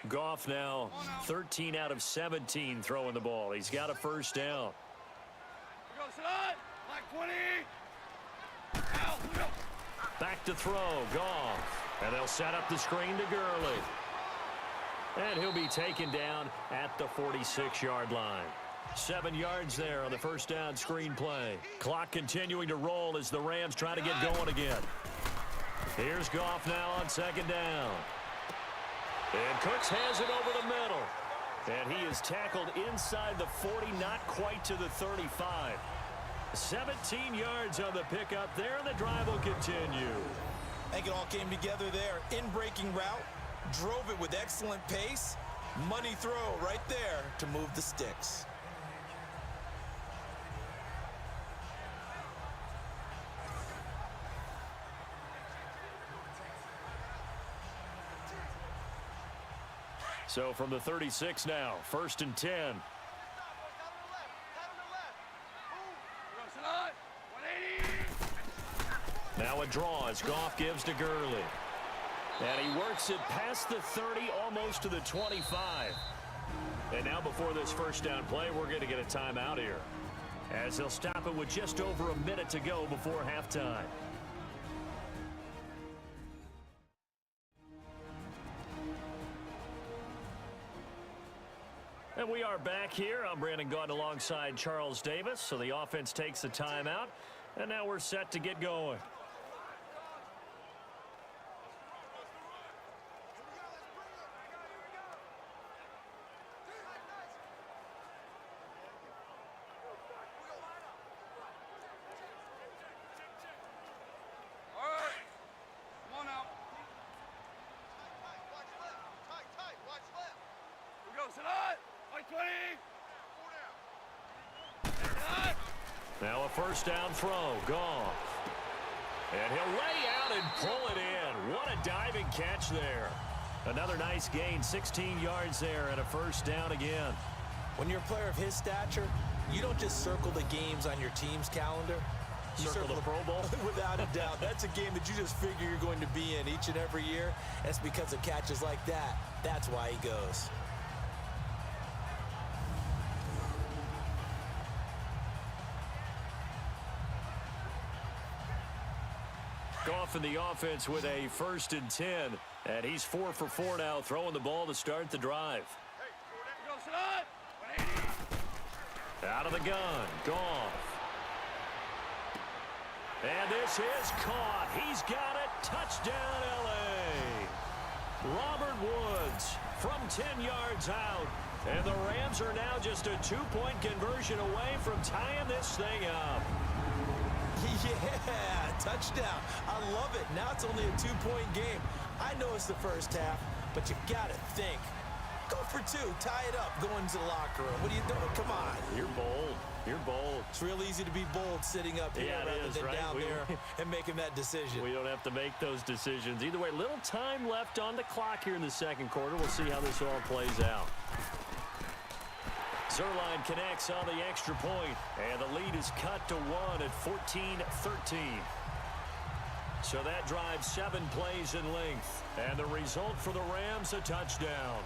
Goff now 13 out of 17 throwing the ball. He's got a first down. Back to throw, Goff. And they'll set up the screen to Gurley. And he'll be taken down at the 46-yard line. 7 yards there on the first down screen play. Clock continuing to roll as the Rams try to get going again. Here's Goff now on 2nd down. And Cooks has it over the middle. And he is tackled inside the 40, not quite to the 35. 17 yards on the pickup there, and the drive will continue. I think it all came together there. In-breaking route, drove it with excellent pace. Money throw right there to move the sticks. So from the 36 now, 1st and 10. Now a draw as Goff gives to Gurley. And he works it past the 30, almost to the 25. And now before this first down play, we're going to get a timeout here, as he'll stop it with just over a minute to go before halftime. And we are back here. I'm Brandon Gaudin alongside Charles Davis. So the offense takes the timeout, and now we're set to get going. Now a first down throw, Goff. And he'll lay out and pull it in. What a diving catch there. Another nice gain, 16 yards there, and a first down again. When you're a player of his stature, you don't just circle the games on your team's calendar. You circle the Pro Bowl? Without a doubt. That's a game that you just figure you're going to be in each and every year. That's because of catches like that. That's why he goes. Goff in the offense with a 1st and 10. And he's 4 for 4 now, throwing the ball to start the drive. Go, son! 180! Out of the gun, Goff. And this is caught. He's got it. Touchdown, L.A. Robert Woods from 10 yards out. And the Rams are now just a 2-point conversion away from tying this thing up. Yeah, touchdown. I love it. Now it's only a 2-point game. I know it's the first half, but you got to think. Go for 2. Tie it up. Go into the locker room. What are you doing? Come on. You're bold. You're bold. It's real easy to be bold sitting up here rather than right? down there and making that decision. We don't have to make those decisions. Either way, little time left on the clock here in the second quarter. We'll see how this all plays out. Zerline connects on the extra point, and the lead is cut to 1 at 14-13. So that drives 7 plays in length, and the result for the Rams, a touchdown.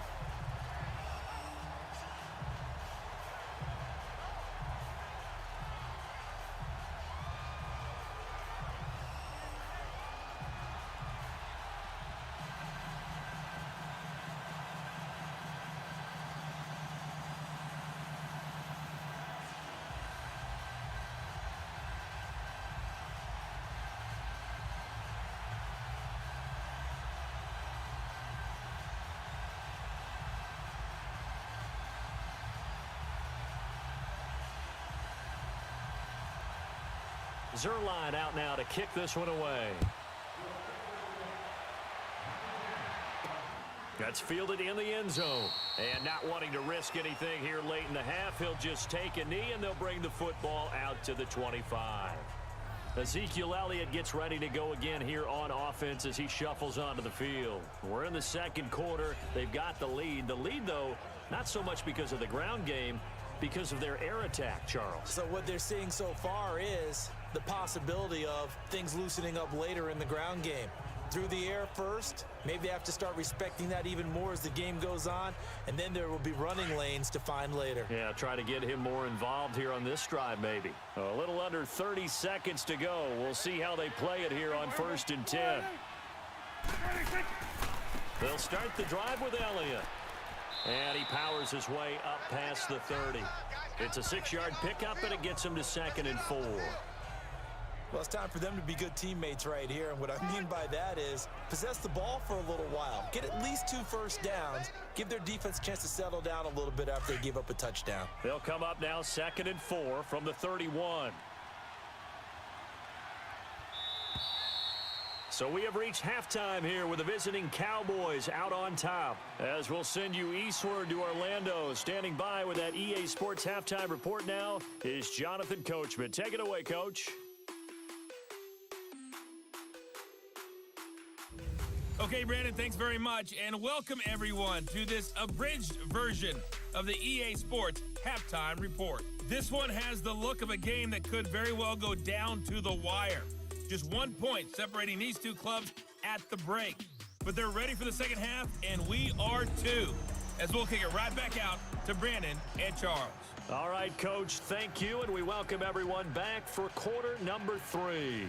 Zerline out now to kick this one away. That's fielded in the end zone. And not wanting to risk anything here late in the half, he'll just take a knee and they'll bring the football out to the 25. Ezekiel Elliott gets ready to go again here on offense as he shuffles onto the field. We're in the second quarter. They've got the lead. The lead, though, not so much because of the ground game, because of their air attack, Charles. So what they're seeing so far is the possibility of things loosening up later in the ground game. Through the air first, maybe they have to start respecting that even more as the game goes on, and then there will be running lanes to find later. Yeah, try to get him more involved here on this drive, maybe. A little under 30 seconds to go. We'll see how they play it here on 1st and 10. They'll start the drive with Elliott. And he powers his way up past the 30. It's a 6-yard pickup, and it gets him to 2nd and 4. Well, it's time for them to be good teammates right here. And what I mean by that is possess the ball for a little while. Get at least 2 first downs. Give their defense a chance to settle down a little bit after they give up a touchdown. They'll come up now 2nd and 4 from the 31. So we have reached halftime here with the visiting Cowboys out on top. As we'll send you eastward to Orlando. Standing by with that EA Sports halftime report now is Jonathan Coachman. Take it away, Coach. Okay, Brandon, thanks very much, and welcome everyone to this abridged version of the EA Sports halftime report. This one has the look of a game that could very well go down to the wire. Just 1 point separating these two clubs at the break. But they're ready for the second half, and we are too. As we'll kick it right back out to Brandon and Charles. All right, Coach, thank you, and we welcome everyone back for quarter number 3.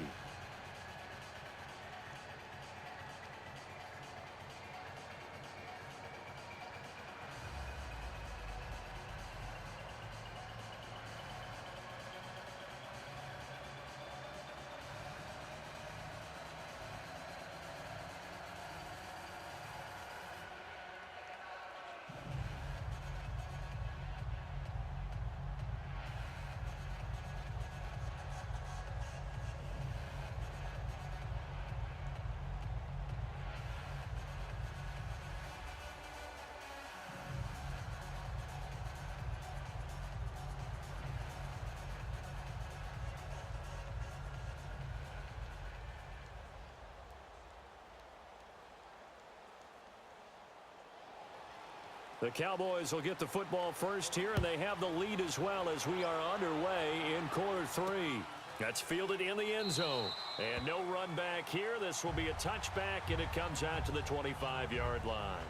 The Cowboys will get the football first here, and they have the lead as well as we are underway in quarter 3. That's fielded in the end zone. And no run back here. This will be a touchback, and it comes out to the 25-yard line.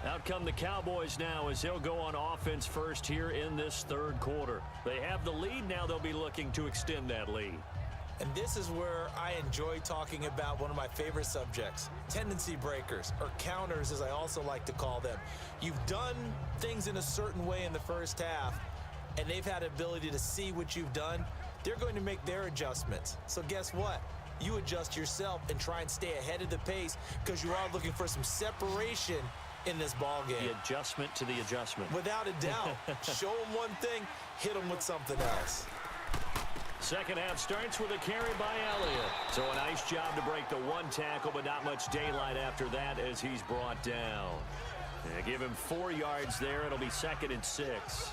Out come the Cowboys now as they'll go on offense first here in this third quarter. They have the lead. Now they'll be looking to extend that lead. And this is where I enjoy talking about one of my favorite subjects, tendency breakers, or counters as I also like to call them. You've done things in a certain way in the first half, and they've had the ability to see what you've done. They're going to make their adjustments. So guess what? You adjust yourself and try and stay ahead of the pace because you are looking for some separation in this ball game. The adjustment to the adjustment. Without a doubt. Show them one thing, hit them with something else. Second half starts with a carry by Elliott. So a nice job to break the one tackle, but not much daylight after that as he's brought down. Give him 4 yards there. It'll be 2nd and 6.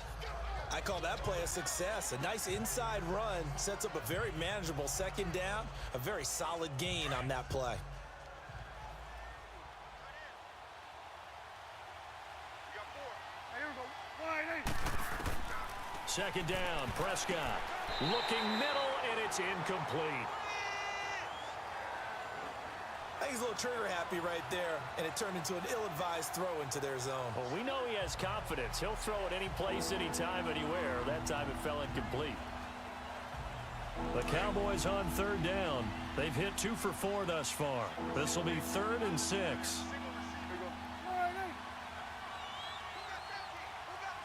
I call that play a success. A nice inside run sets up a very manageable second down. A very solid gain on that play. You got 4. Here we go. Wide 8. Second down, Prescott. Looking middle, and it's incomplete. I think he's a little trigger happy right there, and it turned into an ill-advised throw into their zone. Well, we know he has confidence. He'll throw it any place, anytime, anywhere. That time it fell incomplete. The Cowboys on 3rd down. They've hit 2 for 4 thus far. This will be 3rd and 6. Here we go. Wide 8.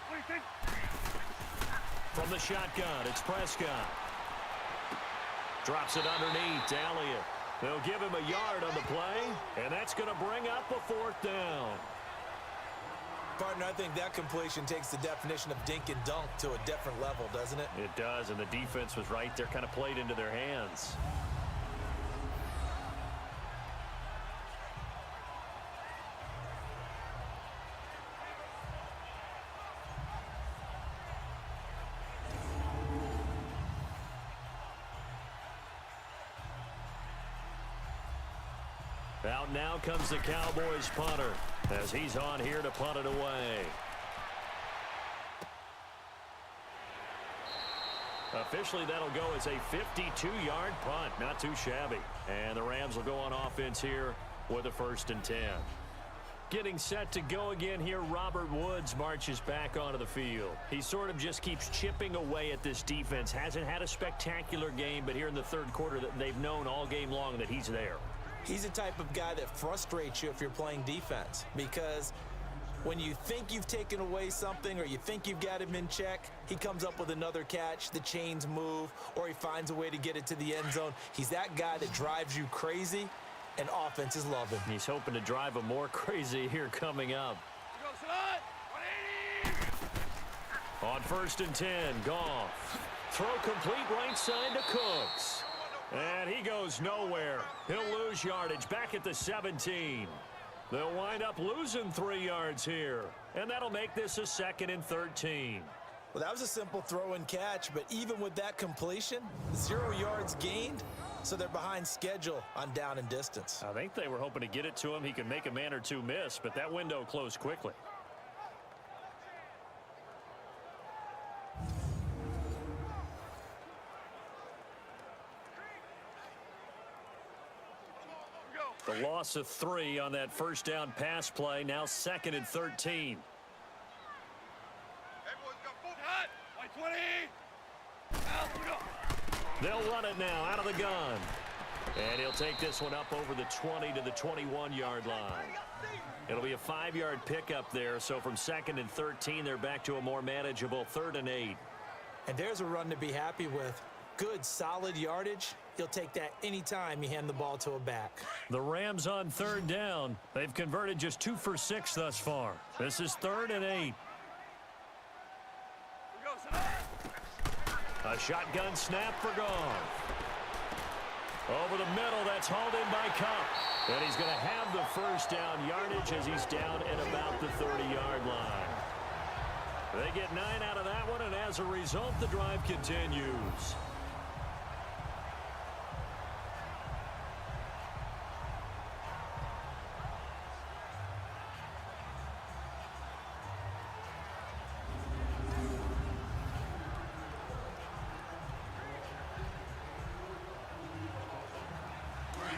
What do you think? From the shotgun, it's Prescott. Drops it underneath to Elliott. They'll give him a yard on the play, and that's going to bring up a 4th down. Partner, I think that completion takes the definition of dink and dunk to a different level, doesn't it? It does, and the defense was right there, kind of played into their hands. Out now comes the Cowboys punter as he's on here to punt it away. Officially, that'll go as a 52-yard punt. Not too shabby. And the Rams will go on offense here with a 1st and 10. Getting set to go again here, Robert Woods marches back onto the field. He sort of just keeps chipping away at this defense. Hasn't had a spectacular game, but here in the 3rd quarter, they've known all game long that he's there. He's the type of guy that frustrates you if you're playing defense, because when you think you've taken away something or you think you've got him in check, he comes up with another catch, the chains move, or he finds a way to get it to the end zone. He's that guy that drives you crazy, and offenses love him. He's hoping to drive him more crazy here coming up. Here we go, 180. On 1st and 10, Goff. Throw complete right side to Cooks. And he goes nowhere. He'll lose yardage back at the 17. They'll wind up losing 3 yards here. And that'll make this a 2nd and 13. Well, that was a simple throw and catch, but even with that completion, 0 yards gained, so they're behind schedule on down and distance. I think they were hoping to get it to him. He could make a man or two miss, but that window closed quickly. The loss of 3 on that 1st down pass play. Now 2nd and 13. Everyone's got both hot. Like 20. Out we go. They'll run it now out of the gun. And he'll take this one up over the 20 to the 21-yard line. It'll be a 5-yard pickup there. So from 2nd and 13, they're back to a more manageable 3rd and 8. And there's a run to be happy with. Good, solid yardage. He'll take that anytime you hand the ball to a back. The Rams on 3rd down. They've converted just 2 for 6 thus far. This is 3rd and 8. Here we go, son. A shotgun snap for Goff. Over the middle, that's hauled in by Cup. And he's going to have the 1st down yardage as he's down at about the 30-yard line. They get 9 out of that one, and as a result, the drive continues.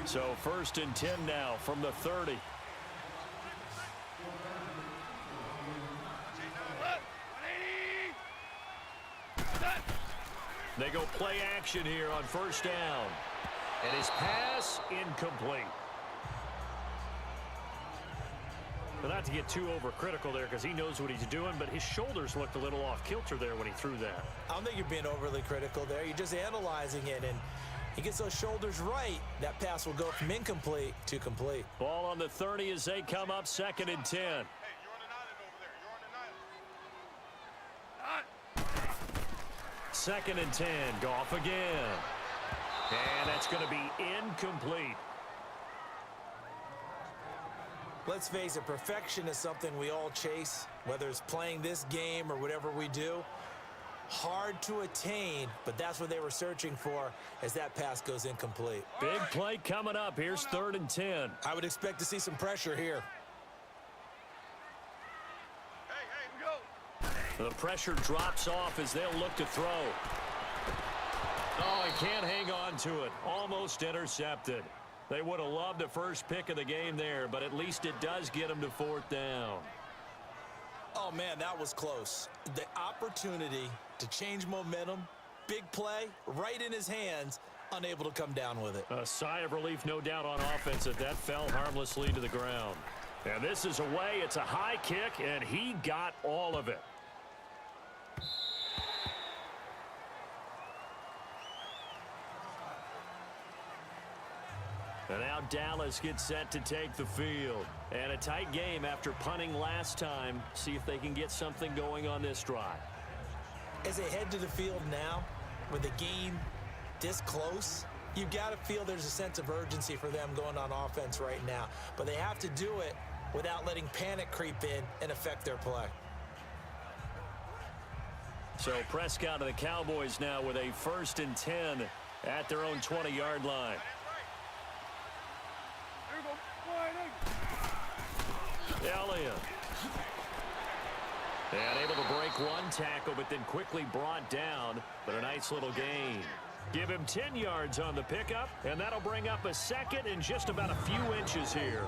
So 1st and 10 now from the 30. They go play action here on first down. And his pass incomplete. But not to get too overcritical there because he knows what he's doing, but his shoulders looked a little off kilter there when he threw that. I don't think you're being overly critical there. You're just analyzing it, and he gets those shoulders right. That pass will go from incomplete to complete. Ball on the 30 as they come up 2nd and 10. Hey, you're on an island over there. You're on an island. 2nd and 10. Goff again. And that's going to be incomplete. Let's face it, perfection is something we all chase, whether it's playing this game or whatever we do. Hard to attain, but that's what they were searching for as that pass goes incomplete. Big play coming up. Here's 3rd and 10. I would expect to see some pressure here. Hey, we go. The pressure drops off as they'll look to throw. Oh, he can't hang on to it. Almost intercepted. They would have loved the first pick of the game there, but at least it does get them to 4th down. Oh, man, that was close. The opportunity to change momentum, big play, right in his hands, unable to come down with it. A sigh of relief, no doubt, on offense that fell harmlessly to the ground. And this is away. It's a high kick, and he got all of it. And now Dallas gets set to take the field. And a tight game after punting last time. See if they can get something going on this drive. As they head to the field now, with the game this close, you've got to feel there's a sense of urgency for them going on offense right now. But they have to do it without letting panic creep in and affect their play. So Prescott of the Cowboys now with a 1st and 10 at their own 20-yard line. Elliott. And able to break one tackle, but then quickly brought down. But a nice little gain. Give him 10 yards on the pickup, and that'll bring up a 2nd and just about a few inches here.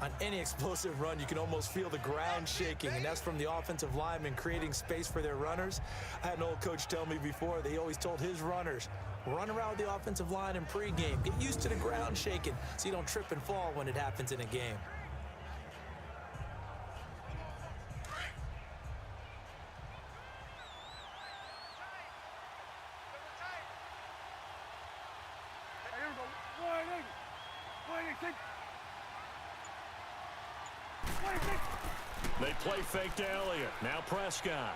On any explosive run, you can almost feel the ground shaking, and that's from the offensive linemen creating space for their runners. I had an old coach tell me before, they always told his runners, run around with the offensive line in pregame. Get used to the ground shaking so you don't trip and fall when it happens in a game. They play fake to Elliott. Now Prescott.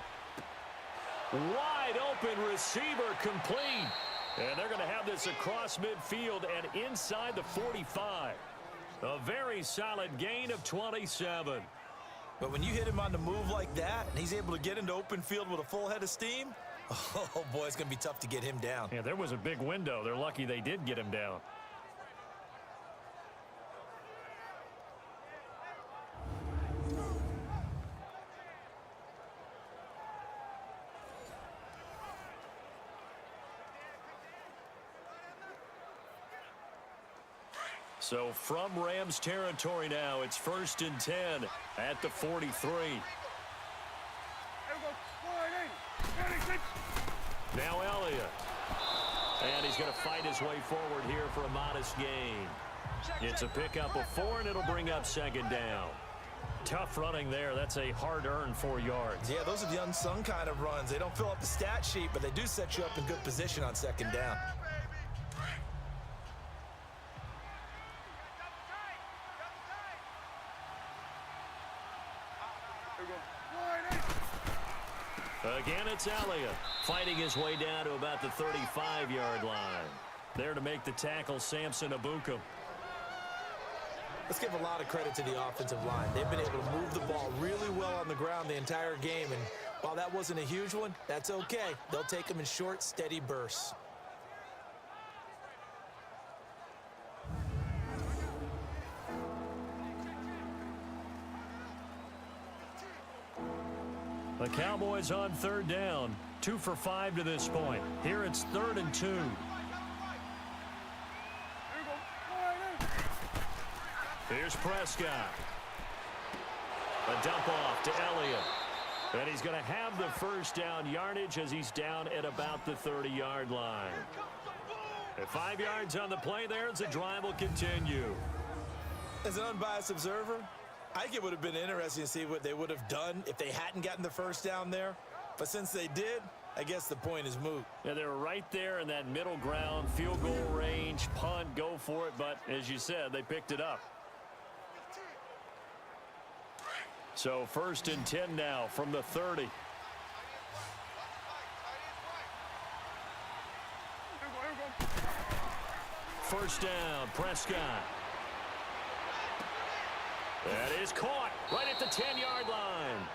Wide open receiver complete. And they're going to have this across midfield and inside the 45. A very solid gain of 27. But when you hit him on the move like that, and he's able to get into open field with a full head of steam, oh boy, it's going to be tough to get him down. Yeah, there was a big window. They're lucky they did get him down. So from Rams territory now, it's 1st and 10 at the 43. Now Elliott. And he's going to fight his way forward here for a modest gain. It's a pickup of 4, and it'll bring up 2nd down. Tough running there. That's a hard-earned 4 yards. Yeah, those are the unsung kind of runs. They don't fill up the stat sheet, but they do set you up in good position on 2nd down. Again, it's Elliott fighting his way down to about the 35-yard line. There to make the tackle, Samson Abukum. Let's give a lot of credit to the offensive line. They've been able to move the ball really well on the ground the entire game, and while that wasn't a huge one, that's okay. They'll take them in short, steady bursts. The Cowboys on 3rd down, 2 for 5 to this point. Here it's 3rd and 2. Here's Prescott. A dump off to Elliott. And he's going to have the first down yardage as he's down at about the 30-yard line. At 5 yards on the play there as the drive will continue. As an unbiased observer, I think it would have been interesting to see what they would have done if they hadn't gotten the first down there. But since they did, I guess the point is moot. Yeah, they were right there in that middle ground, field goal range, punt, go for it. But as you said, they picked it up. So 1st and 10 now from the 30. First down, Prescott. That is caught right at the 10-yard line.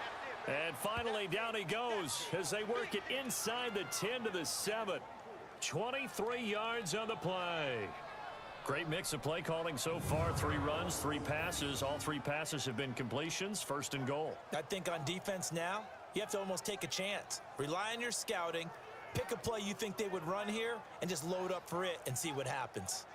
And finally, down he goes as they work it inside the 10 to the 7. 23 yards on the play. Great mix of play calling so far. 3 runs, 3 passes. All 3 passes have been completions. 1st and goal. I think on defense now, you have to almost take a chance. Rely on your scouting. Pick a play you think they would run here and just load up for it and see what happens.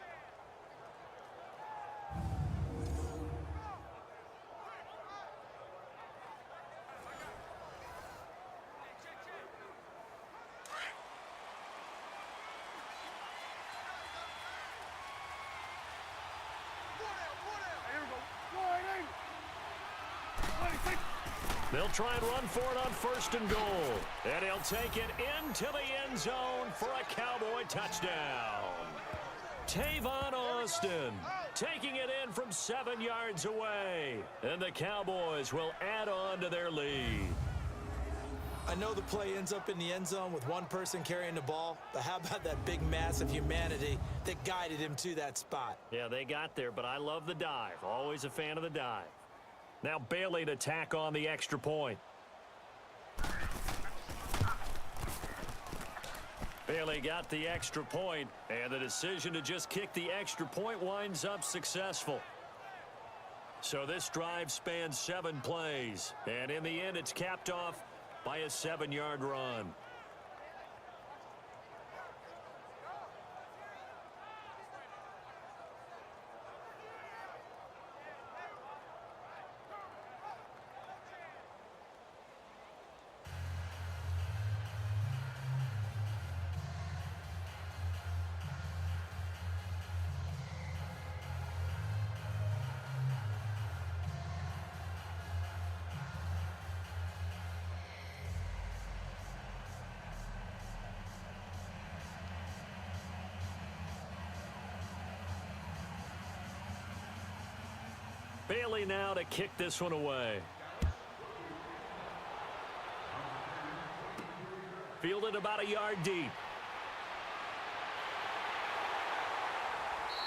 They'll try and run for it on 1st and goal. And he'll take it into the end zone for a Cowboy touchdown. Tavon Austin taking it in from 7 yards away. And the Cowboys will add on to their lead. I know the play ends up in the end zone with one person carrying the ball, but how about that big mass of humanity that guided him to that spot? Yeah, they got there, but I love the dive. Always a fan of the dive. Now Bailey to tack on the extra point. Bailey got the extra point, and the decision to just kick the extra point winds up successful. So this drive spans 7 plays, and in the end it's capped off by a 7-yard run. Bailey now to kick this one away. Fielded about a yard deep.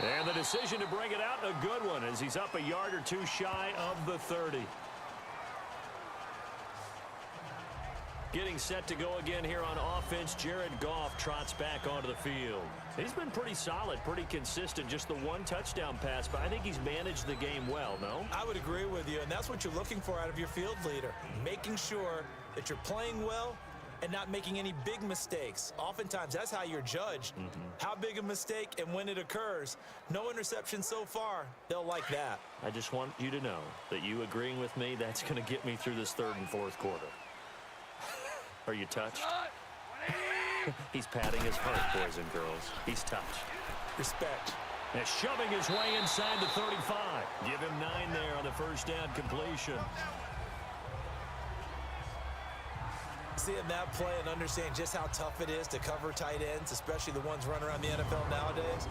And the decision to bring it out, a good one, as he's up a yard or 2 shy of the 30. Getting set to go again here on offense, Jared Goff trots back onto the field. He's been pretty solid, pretty consistent, just the 1 touchdown pass, but I think he's managed the game well, no? I would agree with you, and that's what you're looking for out of your field leader, making sure that you're playing well and not making any big mistakes. Oftentimes, that's how you're judged. How big a mistake and when it occurs. No interception so far. They'll like that. I just want you to know that you agreeing with me, that's going to get me through this 3rd and 4th quarter. Are you touched? He's patting his heart, boys and girls. He's touched. Respect. And shoving his way inside the 35. Give him 9 there on the first down completion. Seeing that play and understanding just how tough it is to cover tight ends, especially the ones running around the NFL nowadays,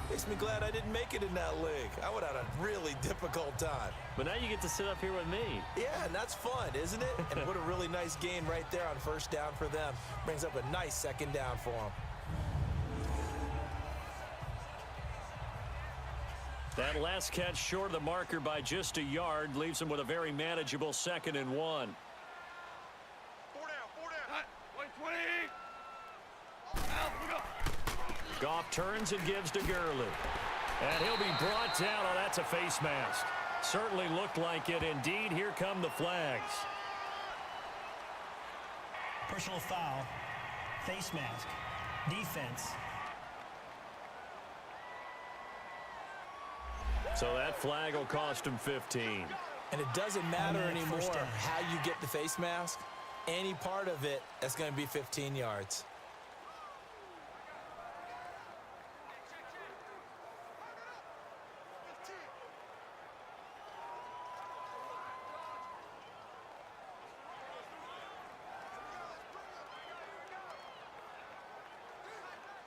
makes me glad I didn't make it in that league. I would have had a really difficult time. But now you get to sit up here with me. Yeah, and that's fun, isn't it? And what a really nice gain right there on first down for them. Brings up a nice 2nd down for them. That last catch short of the marker by just a yard leaves him with a very manageable 2nd and 1. 4 down. 120. Goff turns and gives to Gurley. And he'll be brought down. Oh, that's a face mask. Certainly looked like it. Indeed, here come the flags. Personal foul, face mask, defense. So that flag will cost him 15. And it doesn't matter On that anymore first down. how you get the face mask. any part of it, that's going to be 15 yards.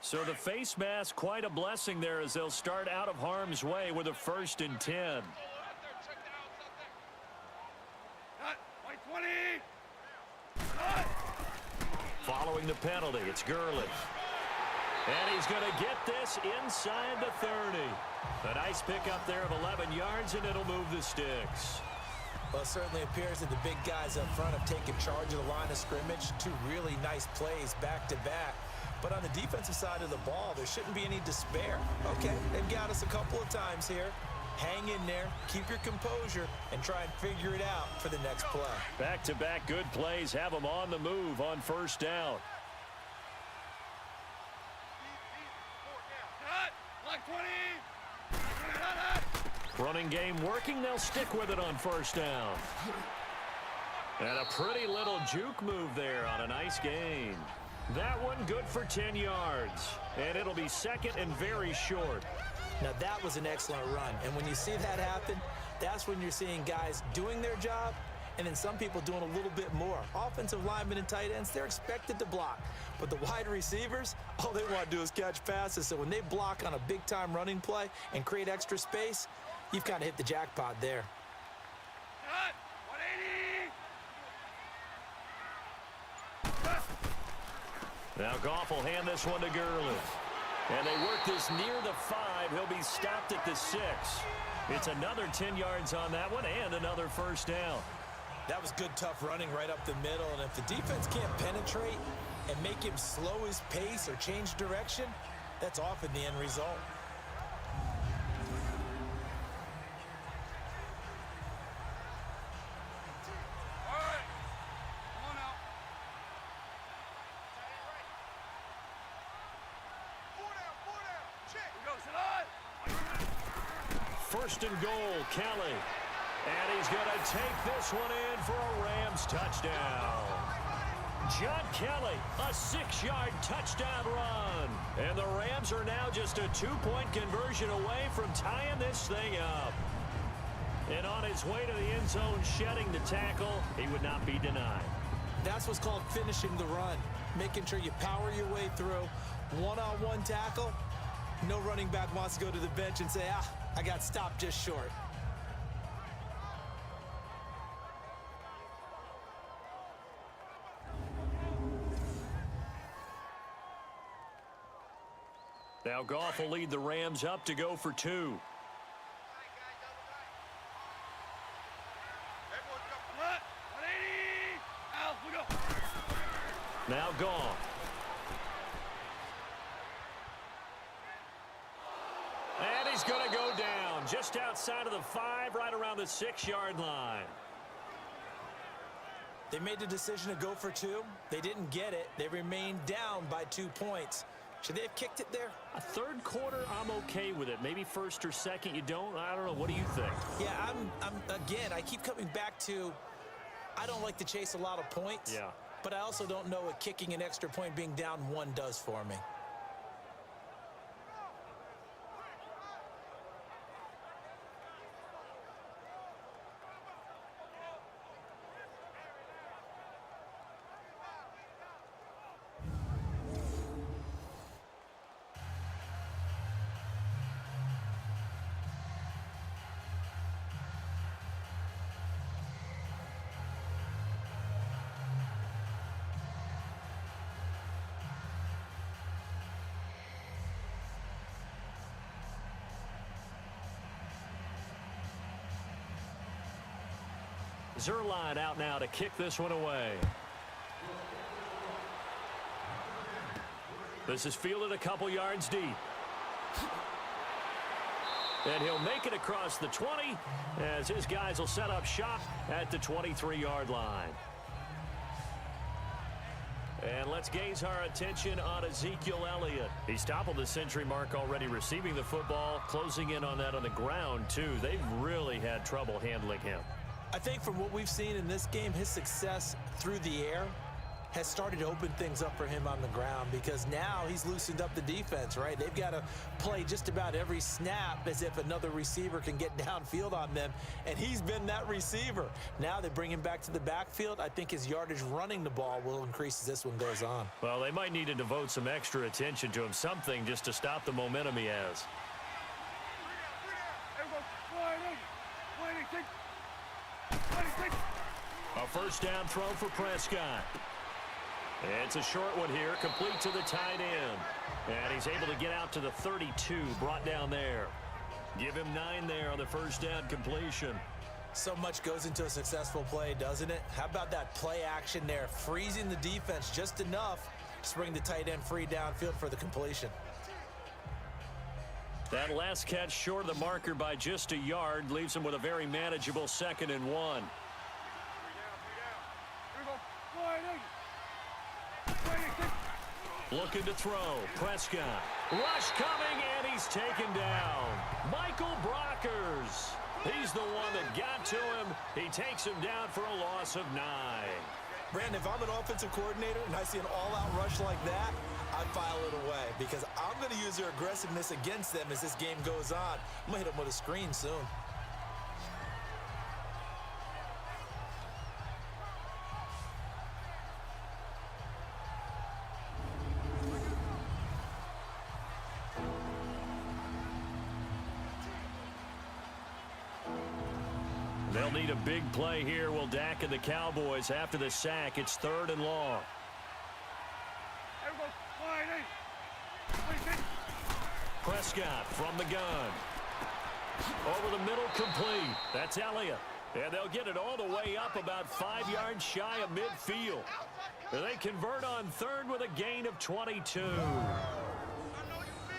So the face mask, quite a blessing there as they'll start out of harm's way with a 1st and 10. Following the penalty, it's Gurley. And he's going to get this inside the 30. A nice pickup there of 11 yards, and it'll move the sticks. Well, it certainly appears that the big guys up front have taken charge of the line of scrimmage. 2 really nice plays back-to-back. But on the defensive side of the ball, there shouldn't be any despair. Okay, they've got us a couple of times here. Hang in there, keep your composure, and try and figure it out for the next play. Back-to-back good plays have them on the move on 1st down. Running game working, they'll stick with it on 1st down. And a pretty little juke move there on a nice gain. That one good for 10 yards. And it'll be 2nd and very short. Now that was an excellent run. And when you see that happen, that's when you're seeing guys doing their job and then some people doing a little bit more. Offensive linemen and tight ends, they're expected to block. But the wide receivers, all they want to do is catch passes. So when they block on a big-time running play and create extra space, you've kind of hit the jackpot there. Now Goff will hand this one to Gurley. And they work this near the 5. He'll be stopped at the 6. It's another 10 yards on that one and another 1st down. That was good, tough running right up the middle. And if the defense can't penetrate and make him slow his pace or change direction, that's often the end result. First and goal, Kelly. And he's going to take this one in for a Rams touchdown. John Kelly, a 6-yard touchdown run. And the Rams are now just a 2-point conversion away from tying this thing up. And on his way to the end zone, shedding the tackle, he would not be denied. That's what's called finishing the run. Making sure you power your way through. One-on-one tackle. No running back wants to go to the bench and say, I got stopped just short. Now Goff will lead the Rams up to go for 2. Now Goff. And he's going to go down just outside of the 5, right around the 6-yard line. They made the decision to go for 2. They didn't get it. They remained down by 2 points. Should they have kicked it there? A 3rd quarter, I'm okay with it. Maybe 1st or 2nd, you don't. I don't know. What do you think? Yeah, again, I keep coming back to I don't like to chase a lot of points. Yeah. But I also don't know what kicking an extra point being down 1 does for me. Zerline out now to kick this one away. This is fielded a couple yards deep. And he'll make it across the 20 as his guys will set up shop at the 23-yard line. And let's gaze our attention on Ezekiel Elliott. He's toppled the century mark already receiving the football, closing in on that on the ground, too. They've really had trouble handling him. I think from what we've seen in this game, his success through the air has started to open things up for him on the ground, because now he's loosened up the defense, right? They've got to play just about every snap as if another receiver can get downfield on them, and he's been that receiver. Now they bring him back to the backfield. I think his yardage running the ball will increase as this one goes on. Well, they might need to devote some extra attention to him, something just to stop the momentum he has. A first down throw for Prescott. It's a short one here, complete to the tight end. And he's able to get out to the 32, brought down there. Give him 9 there on the first down completion. So much goes into a successful play, doesn't it? How about that play action there, freezing the defense just enough to bring the tight end free downfield for the completion. That last catch short of the marker by just a yard leaves him with a very manageable 2nd and 1. Looking to throw. Prescott. Rush coming, and he's taken down. Michael Brockers. He's the one that got to him. He takes him down for a loss of 9. Brandon, if I'm an offensive coordinator and I see an all-out rush like that, I file it away, because I'm going to use their aggressiveness against them as this game goes on. I'm going to hit them with a screen soon. They'll need a big play here, will Dak and the Cowboys. After the sack, it's 3rd and long. Prescott from the gun. Over the middle, complete. That's Elliott. And they'll get it all the way up about 5 yards shy of midfield. They convert on 3rd with a gain of 22.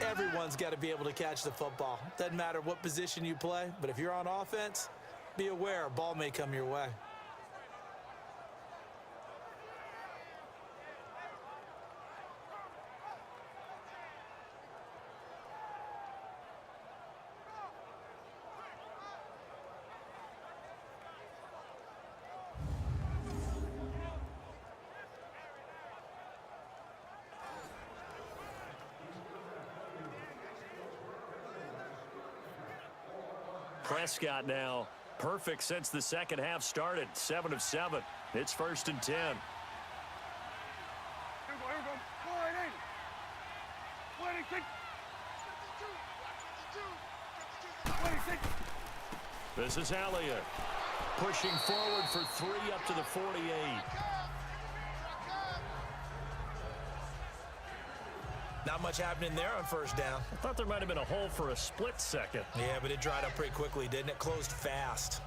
Everyone's got to be able to catch the football. Doesn't matter what position you play, but if you're on offense, be aware a ball may come your way. Prescott now perfect since the second half started. 7 of 7. It's 1st and 10. Here we go. 26. This is Elliott pushing forward for 3 up to the 48. Not much happening there on first down. I thought there might have been a hole for a split second. Yeah, but it dried up pretty quickly, didn't it? Closed fast.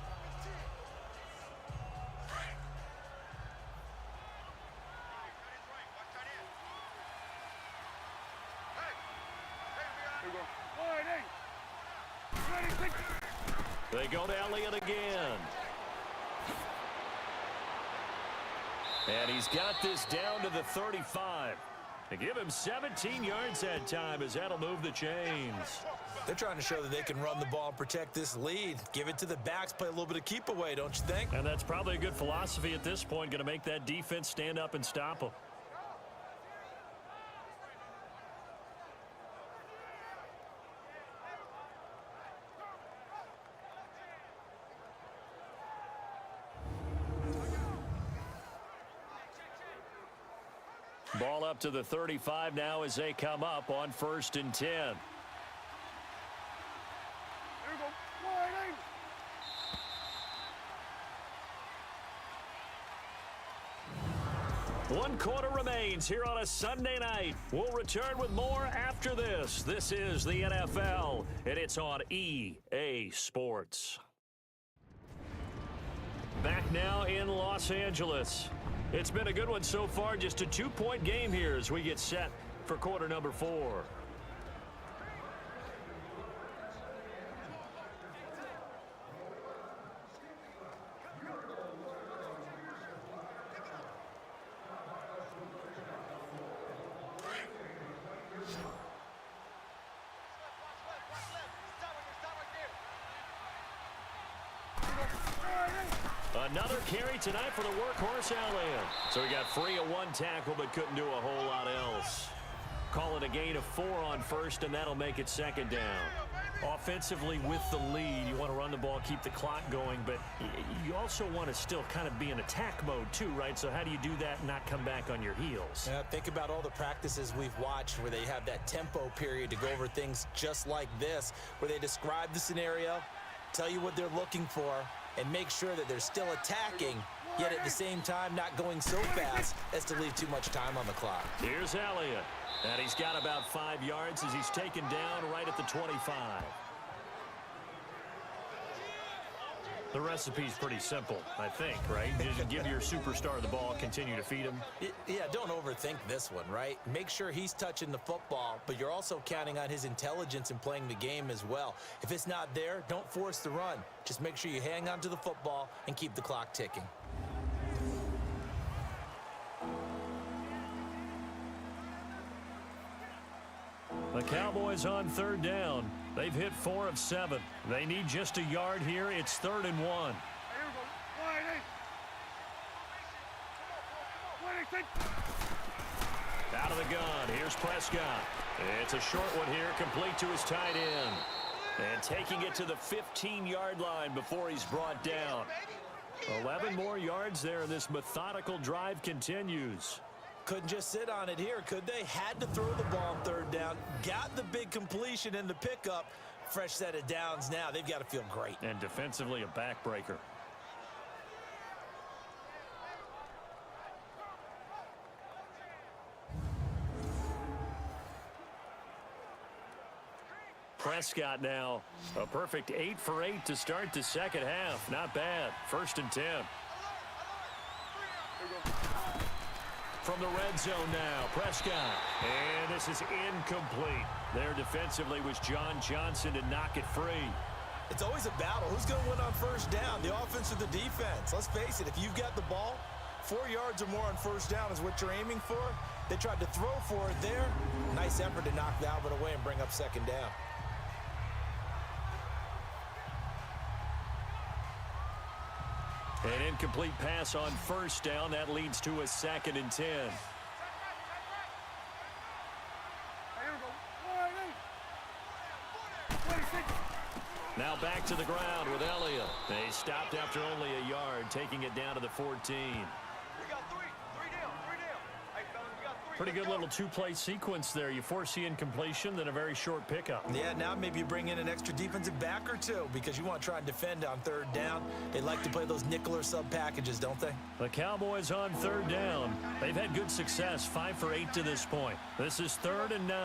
They go to Elliott again. And he's got this down to the 35. They give him 17 yards that time, as that'll move the chains. They're trying to show that they can run the ball and protect this lead. Give it to the backs, play a little bit of keep away, don't you think? And that's probably a good philosophy at this point, going to make that defense stand up and stop them. Ball up to the 35 now as they come up on 1st and 10. Here we go. One quarter remains here on a Sunday night. We'll return with more after this. This is the NFL, and it's on EA Sports. Back now in Los Angeles. It's been a good one so far. Just a 2-point game here as we get set for quarter number 4. Another carry tonight for the workhorse Elliott. So he got free of one tackle but couldn't do a whole lot else. Call it a gain of 4 on first, and that'll make it second down. Offensively with the lead, you want to run the ball, keep the clock going, but you also want to still kind of be in attack mode too, right? So how do you do that and not come back on your heels? Yeah, think about all the practices we've watched where they have that tempo period to go over things just like this, where they describe the scenario, tell you what they're looking for, and make sure that they're still attacking, yet at the same time not going so fast as to leave too much time on the clock. Here's Elliott. And he's got about 5 yards as he's taken down right at the 25. The recipe's pretty simple, I think, right? You just give your superstar the ball, continue to feed him. Yeah, don't overthink this one, right? Make sure he's touching the football, but you're also counting on his intelligence in playing the game as well. If it's not there, don't force the run. Just make sure you hang on to the football and keep the clock ticking. The Cowboys on third down. They've hit 4 of 7. They need just a yard here. It's 3rd and 1. Here we go. Wide eight. Out of the gun. Here's Prescott. It's a short one here, complete to his tight end. And taking it to the 15-yard line before he's brought down. 11 more yards there, and this methodical drive continues. Couldn't just sit on it here, could they? Had to throw the ball on 3rd down. Got the big completion in the pickup. Fresh set of downs now. They've got to feel great. And defensively, a backbreaker. Prescott now, a perfect 8 for 8 to start the second half. Not bad. 1st and 10. From the red zone now, Prescott. And this is incomplete. There defensively was John Johnson to knock it free. It's always a battle. Who's going to win on 1st down, the offense or the defense? Let's face it, if you've got the ball, 4 yards or more on 1st down is what you're aiming for. They tried to throw for it there. Nice effort to knock that one away and bring up 2nd down. An incomplete pass on 1st down. That leads to a 2nd and 10. Here we go. Wide eight. 26. Now back to the ground with Elliott. They stopped after only a yard, taking it down to the 14. We got 3. 3 down. 3 down. Hey, fellas, we got 3. Pretty good little 2-play sequence there. You force the incompletion, then a very short pickup. Yeah, now maybe you bring in an extra defensive back or two because you want to try and defend on 3rd down. They like to play those nickel or sub packages, don't they? The Cowboys on 3rd down. They've had good success, 5 for 8 to this point. This is 3rd and 9.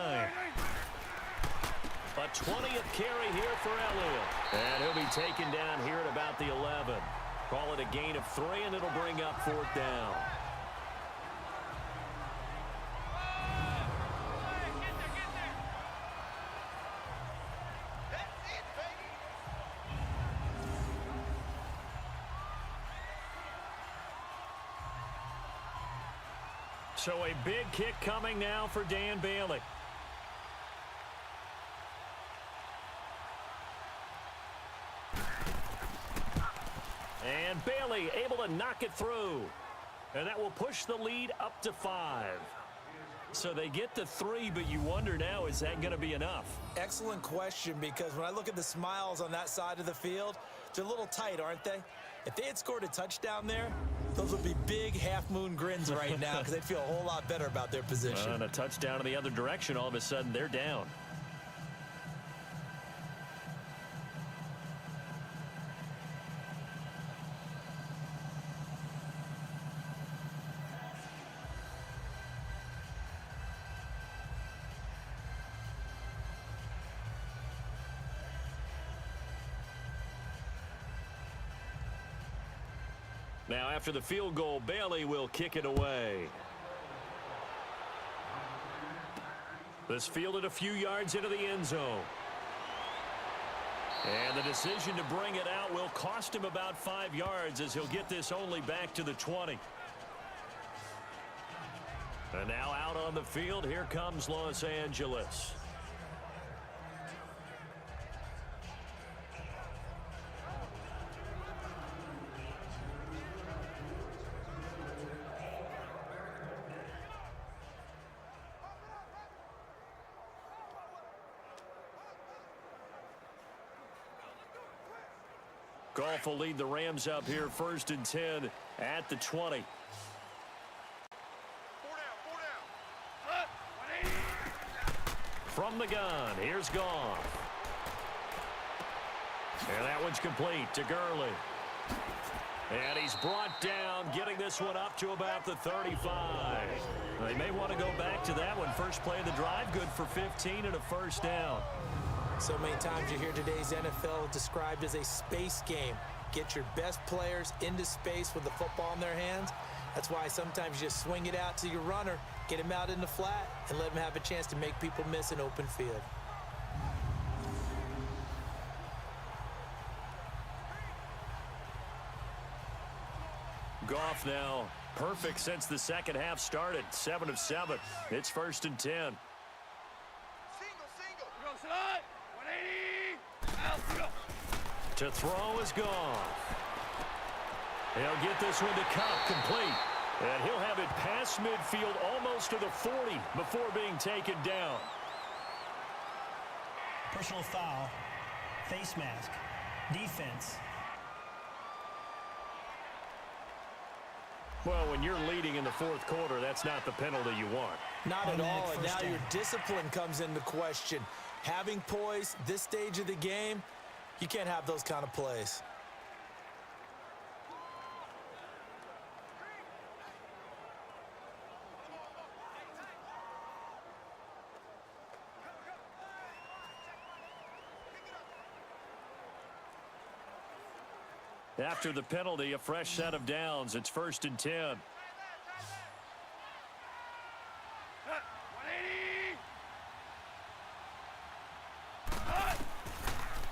A 20th carry here for Elliott. And he'll be taken down here at about the 11. Call it a gain of 3, and it'll bring up 4th down. So a big kick coming now for Dan Bailey. And Bailey able to knock it through. And that will push the lead up to 5. So they get to 3, but you wonder now, is that going to be enough? Excellent question, because when I look at the smiles on that side of the field, they're a little tight, aren't they? If they had scored a touchdown there, those would be big half-moon grins right now because they'd feel a whole lot better about their position. And a touchdown in the other direction, all of a sudden they're down. Now, after the field goal, Bailey will kick it away. This fielded a few yards into the end zone. And the decision to bring it out will cost him about 5 yards as he'll get this only back to the 20. And now out on the field, here comes Los Angeles. Goff will lead the Rams up here 1st and 10 at the 20. 4 down. From the gun, here's Goff. And that one's complete to Gurley. And he's brought down, getting this one up to about the 35. They may want to go back to that one. First play of the drive, good for 15 and a first down. So many times you hear today's NFL described as a space game. Get your best players into space with the football in their hands. That's why sometimes you just swing it out to your runner, get him out in the flat, and let him have a chance to make people miss an open field. Goff now perfect since the second half started. 7 of 7. It's 1st and 10. Single. Go slide. 180. Out. Go. To throw is Goff. He'll get this one to Cup, complete. And he'll have it past midfield almost to the 40 before being taken down. Personal foul, face mask, defense. Well, when you're leading in the 4th quarter, that's not the penalty you want. Not at all, and now down. your discipline comes into question. Having poise this stage of the game, you can't have those kind of plays. After the penalty, a fresh set of downs. It's 1st and 10. 180.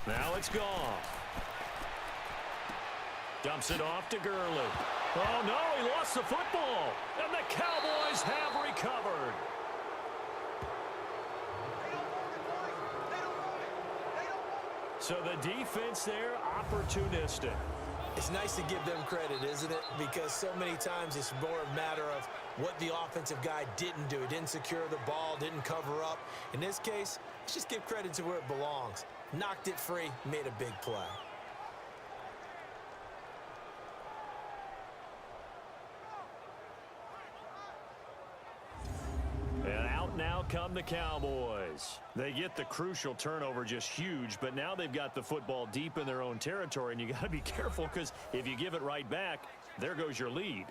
Now it's Goff. Dumps it off to Gurley. Oh, no, he lost the football. And the Cowboys have recovered. So the defense there, opportunistic. It's nice to give them credit, isn't it? Because so many times it's more a matter of what the offensive guy didn't do. He didn't secure the ball, didn't cover up. In this case, let's just give credit to where it belongs. Knocked it free, made a big play. And out now come the Cowboys. They get the crucial turnover, just huge, but now they've got the football deep in their own territory, and you got to be careful because if you give it right back, there goes your lead.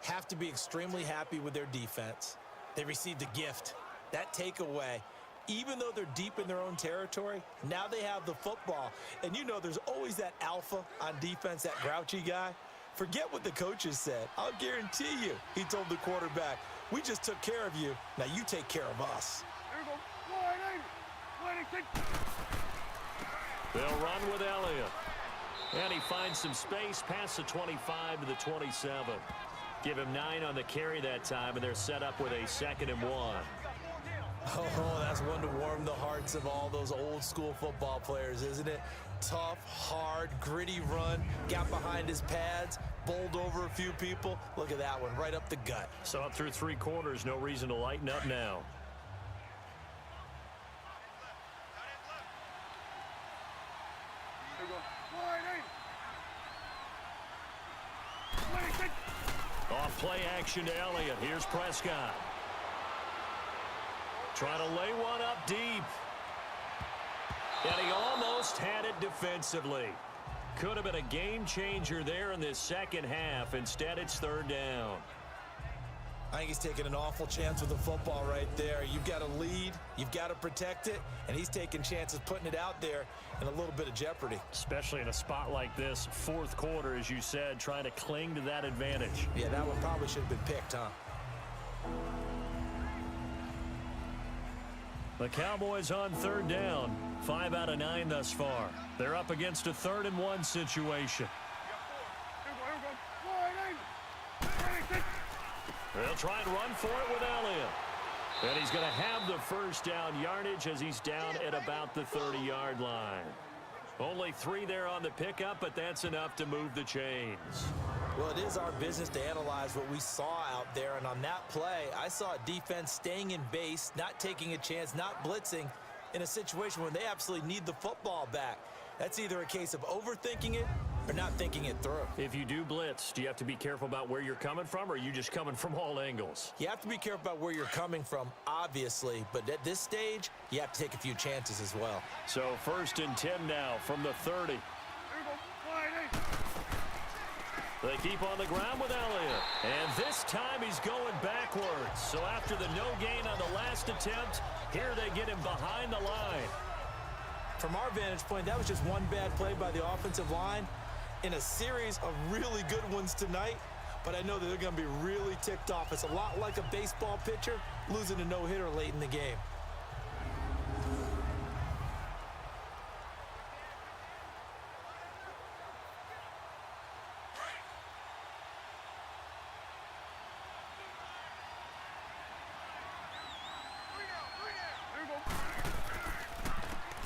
Have to be extremely happy with their defense. They received a gift. That takeaway, even though they're deep in their own territory, now they have the football. And you know there's always that alpha on defense, that grouchy guy. Forget what the coaches said. I'll guarantee you, he told the quarterback, we just took care of you. Now you take care of us. Here we go. 180. 180. They'll run with Elliott. And he finds some space past the 25 to the 27. Give him 9 on the carry that time, and they're set up with a 2nd and 1. Oh, that's one to warm the hearts of all those old school football players, isn't it? Tough, hard, gritty run, got behind his pads, bowled over a few people. Look at that one, right up the gut. So up through 3 quarters, no reason to lighten up now. Here we go. 180. 26. Off play action to Elliott. Here's Prescott. Trying to lay one up deep. And he almost had it defensively. Could have been a game changer there in this second half. Instead, it's 3rd down. I think he's taking an awful chance with the football right there. You've got to lead, you've got to protect it, and he's taking chances putting it out there in a little bit of jeopardy. Especially in a spot like this, 4th quarter, as you said, trying to cling to that advantage. Yeah, that one probably should have been picked, huh? The Cowboys on 3rd down. 5 out of 9 thus far. They're up against a 3rd and 1 situation. Here we go. 180. 26. They'll try and run for it with Elliott. And he's going to have the first down yardage as he's down at about the 30-yard line. Only 3 there on the pickup, but that's enough to move the chains. Well, it is our business to analyze what we saw out there, and on that play, I saw a defense staying in base, not taking a chance, not blitzing in a situation where they absolutely need the football back. That's either a case of overthinking it or not thinking it through. If you do blitz, do you have to be careful about where you're coming from, or are you just coming from all angles? You have to be careful about where you're coming from, obviously, but at this stage, you have to take a few chances as well. So 1st and 10 now from the 30. Here we go. Wide, hey. They keep on the ground with Elliott. And this time he's going backwards. So after the no gain on the last attempt, here they get him behind the line. From our vantage point, that was just one bad play by the offensive line in a series of really good ones tonight. But I know that they're going to be really ticked off. It's a lot like a baseball pitcher losing a no-hitter late in the game.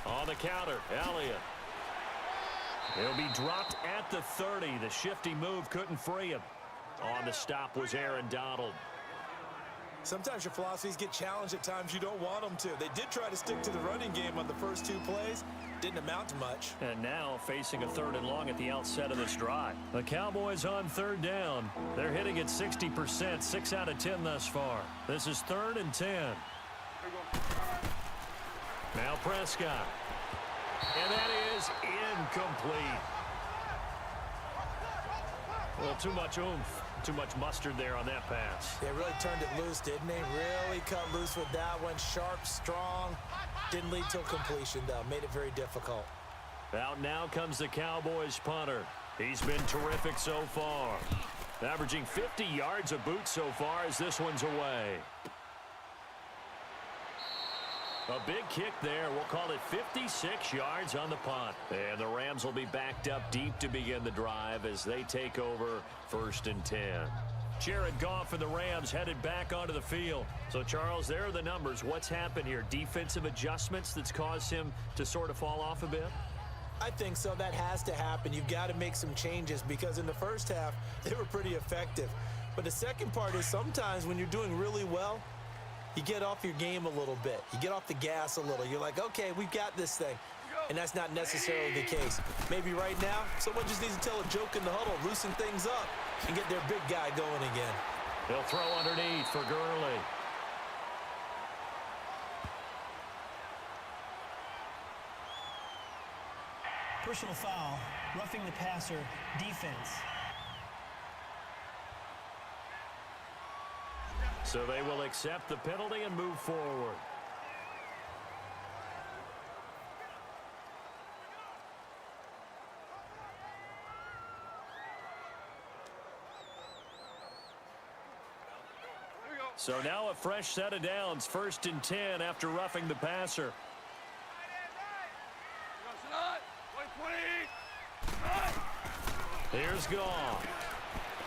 On the counter, Elliott. He'll be dropped at the 30. The shifty move couldn't free him. On the stop was Aaron Donald. Sometimes your philosophies get challenged at times you don't want them to. They did try to stick to the running game on the first 2 plays. Didn't amount to much. And now facing a 3rd and long at the outset of this drive. The Cowboys on 3rd down. They're hitting at 60%, 6 out of 10 thus far. This is 3rd and 10. Now Prescott. And that is incomplete. Well, too much oomph, too much mustard there on that pass. They really turned it loose, didn't they? Really cut loose with that one. Sharp, strong. Didn't lead to a completion, though. Made it very difficult. Out now comes the Cowboys punter. He's been terrific so far. Averaging 50 yards a boot so far as this one's away. A big kick there. We'll call it 56 yards on the punt. And the Rams will be backed up deep to begin the drive as they take over 1st and 10. Jared Goff and the Rams headed back onto the field. So, Charles, there are the numbers. What's happened here? Defensive adjustments that's caused him to sort of fall off a bit? I think so. That has to happen. You've got to make some changes because in the first half, they were pretty effective. But the second part is sometimes when you're doing really well, you get off your game a little bit. You get off the gas a little. You're like, okay, we've got this thing. And that's not necessarily the case. Maybe right now, someone just needs to tell a joke in the huddle, loosen things up, and get their big guy going again. They'll throw underneath for Gurley. Personal foul, roughing the passer, defense. So they will accept the penalty and move forward. So now a fresh set of downs, 1st and 10 after roughing the passer. Here's Goff.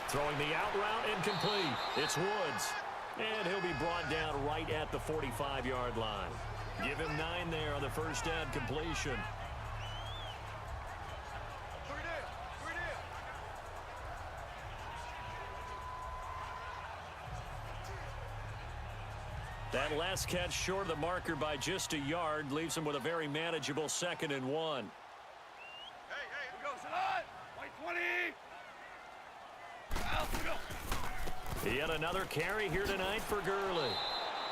Throwing the out route incomplete. It's Woods. And he'll be brought down right at the 45-yard line. Give him 9 there on the first down completion. That last catch short of the marker by just a yard leaves him with a very manageable 2nd and 1. Yet another carry here tonight for Gurley.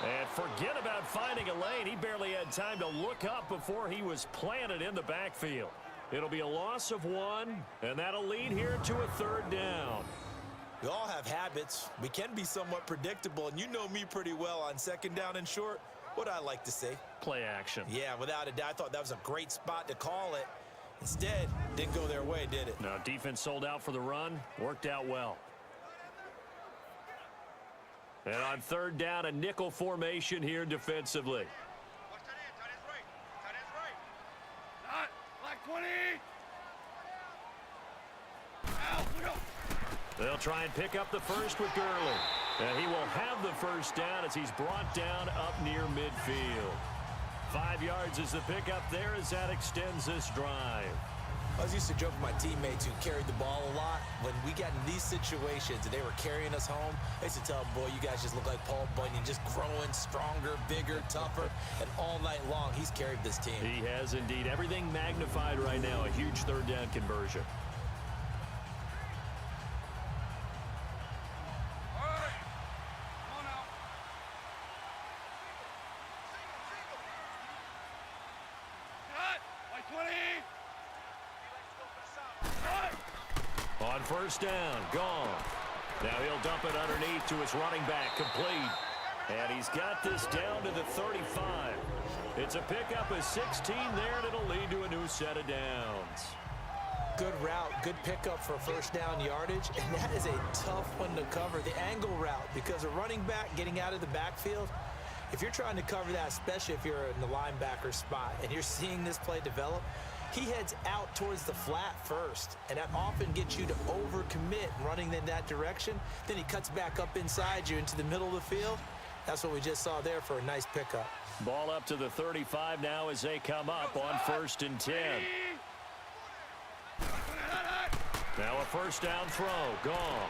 And forget about finding a lane. He barely had time to look up before he was planted in the backfield. It'll be a loss of 1, and that'll lead here to a 3rd down. We all have habits. We can be somewhat predictable, and you know me pretty well on 2nd down and short. What I like to say? Play action. Yeah, without a doubt. I thought that was a great spot to call it. Instead, didn't go their way, did it? No, defense sold out for the run. Worked out well. And on 3rd down, a nickel formation here defensively. They'll try and pick up the first with Gurley. And he will have the first down as he's brought down up near midfield. 5 yards is the pickup there as that extends this drive. I was used to joke with my teammates who carried the ball a lot. When we got in these situations and they were carrying us home, I used to tell them, boy, you guys just look like Paul Bunyan, just growing stronger, bigger, tougher. And all night long, he's carried this team. He has indeed. Everything magnified right now. A huge third down conversion. All right. Come on now. Cut. Like 20. On first down, gone. Now he'll dump it underneath to his running back, complete. And he's got this down to the 35. It's a pickup of 16 there, and it'll lead to a new set of downs. Good route, good pickup for first down yardage, and that is a tough one to cover, the angle route, because a running back getting out of the backfield, if you're trying to cover that, especially if you're in the linebacker spot, and you're seeing this play develop, he heads out towards the flat first, and that often gets you to overcommit running in that direction. Then he cuts back up inside you into the middle of the field. That's what we just saw there for a nice pickup. Ball up to the 35 now as they come up on first and 10. Now a first down throw, gone.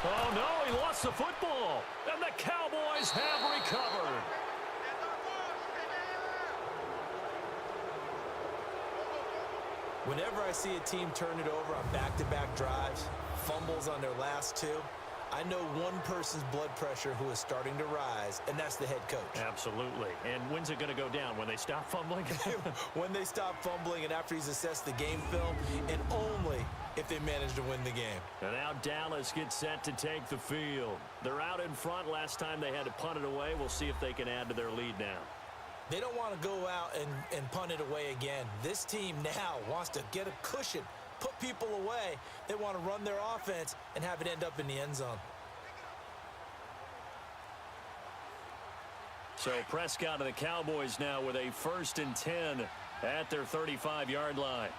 Oh no, he lost the football, and the Cowboys have recovered. Whenever I see a team turn it over on back-to-back drives, fumbles on their last two, I know one person's blood pressure who is starting to rise, and that's the head coach. Absolutely. And when's it going to go down? When they stop fumbling? When they stop fumbling and after he's assessed the game film, and only if they manage to win the game. And now Dallas gets set to take the field. They're out in front. Last time they had to punt it away. We'll see if they can add to their lead now. They don't want to go out and punt it away again. This team now wants to get a cushion, put people away. They want to run their offense and have it end up in the end zone. So Prescott of the Cowboys now with a first and 10 at their 35-yard line.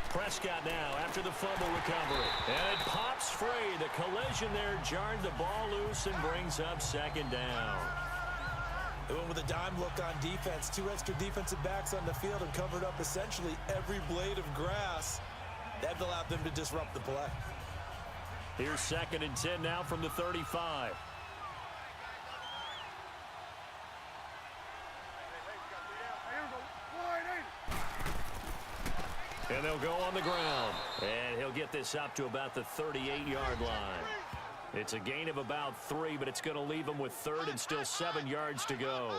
Prescott now after the fumble recovery. And it pops free. The collision there jarred the ball loose and brings up second down. They went with a dime look on defense. Two extra defensive backs on the field and covered up essentially every blade of grass. That allowed them to disrupt the play. Here's second and 10 now from the 35. And they'll go on the ground. And he'll get this up to about the 38-yard line. It's a gain of about 3, but it's going to leave him with third and still 7 yards to go.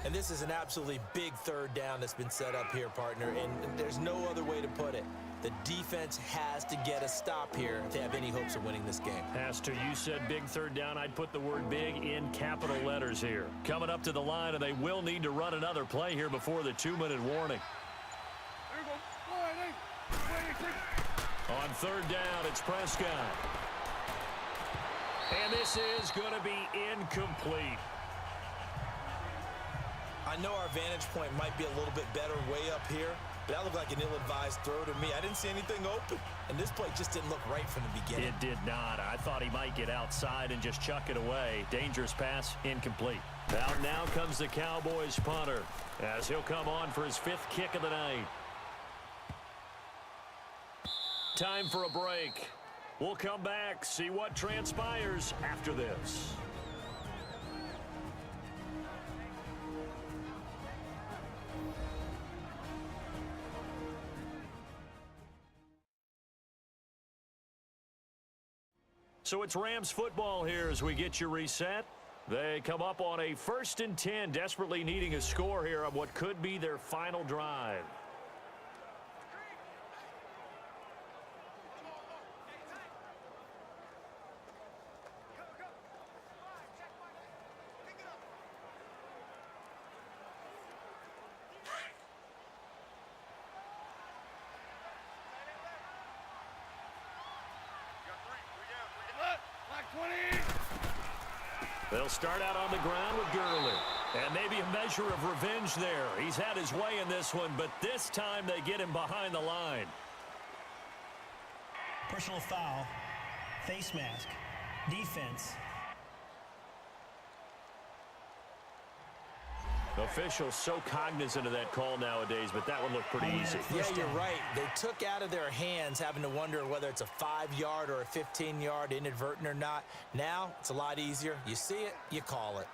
And this is an absolutely big third down that's been set up here, partner, and there's no other way to put it. The defense has to get a stop here if they have any hopes of winning this game. Has to. You said big third down. I'd put the word big in capital letters here. Coming up to the line, and they will need to run another play here before the 2-minute warning. On third down, it's Prescott. And this is going to be incomplete. I know our vantage point might be a little bit better way up here, but that looked like an ill-advised throw to me. I didn't see anything open, and this play just didn't look right from the beginning. It did not. I thought he might get outside and just chuck it away. Dangerous pass, incomplete. Out now comes the Cowboys punter as he'll come on for his 5th kick of the night. Time for a break. We'll come back, see what transpires after this. So it's Rams football here as we get you reset. They come up on a first and 10, desperately needing a score here on what could be their final drive. They'll start out on the ground with Gurley. And maybe a measure of revenge there. He's had his way in this one, but this time they get him behind the line. Personal foul, face mask, defense. Officials so cognizant of that call nowadays, but that one looked pretty easy. Yeah, you're right. They took out of their hands having to wonder whether it's a 5-yard or a 15-yard inadvertent or not. Now, it's a lot easier. You see it, you call it.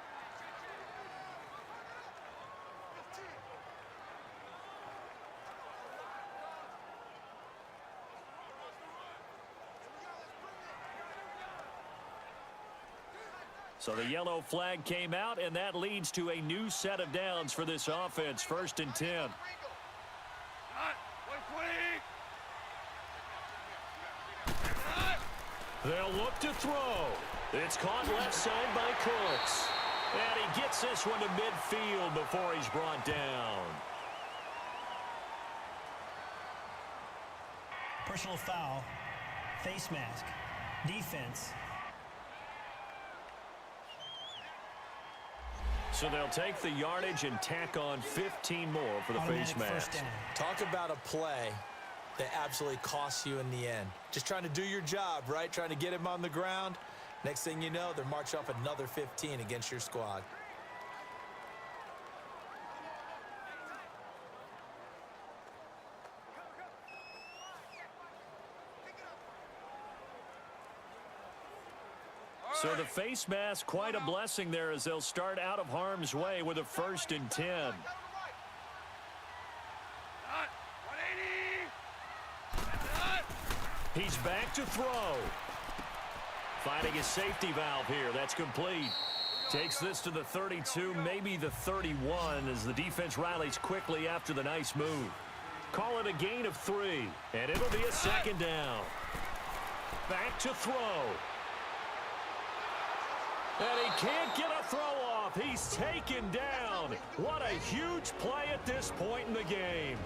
So the yellow flag came out, and that leads to a new set of downs for this offense. 1st and 10. They'll look to throw. It's caught left side by Cooks. And he gets this one to midfield before he's brought down. Personal foul, face mask, defense. So they'll take the yardage and tack on 15 more for the face mask. Talk about a play that absolutely costs you in the end. Just trying to do your job, right? Trying to get him on the ground. Next thing you know, they're marching off another 15 against your squad. So the face mask, quite a blessing there as they'll start out of harm's way with a 1st and 10. He's back to throw. Finding his safety valve here. That's complete. Takes this to the 32, maybe the 31, as the defense rallies quickly after the nice move. Call it a gain of 3, and it'll be a 2nd down. Back to throw. And he can't get a throw off. He's taken down. What a huge play at this point in the game.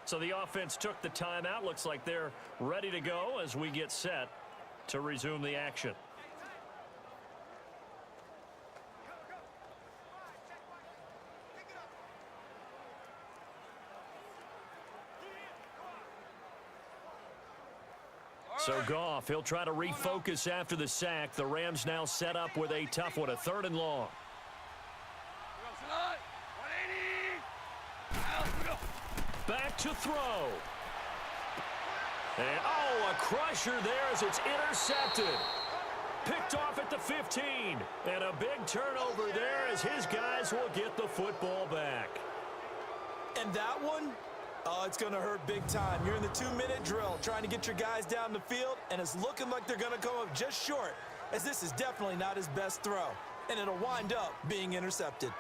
So the offense took the timeout. Looks like they're ready to go as we get set to resume the action. So Goff, he'll try to refocus after the sack. The Rams now set up with a tough one, a 3rd and long. Back to throw. And, oh, a crusher there as it's intercepted. Picked off at the 15. And a big turnover there as his guys will get the football back. And that one? Oh, it's going to hurt big time. You're in the 2-minute drill trying to get your guys down the field, and it's looking like they're going to come up just short, as this is definitely not his best throw, and it'll wind up being intercepted.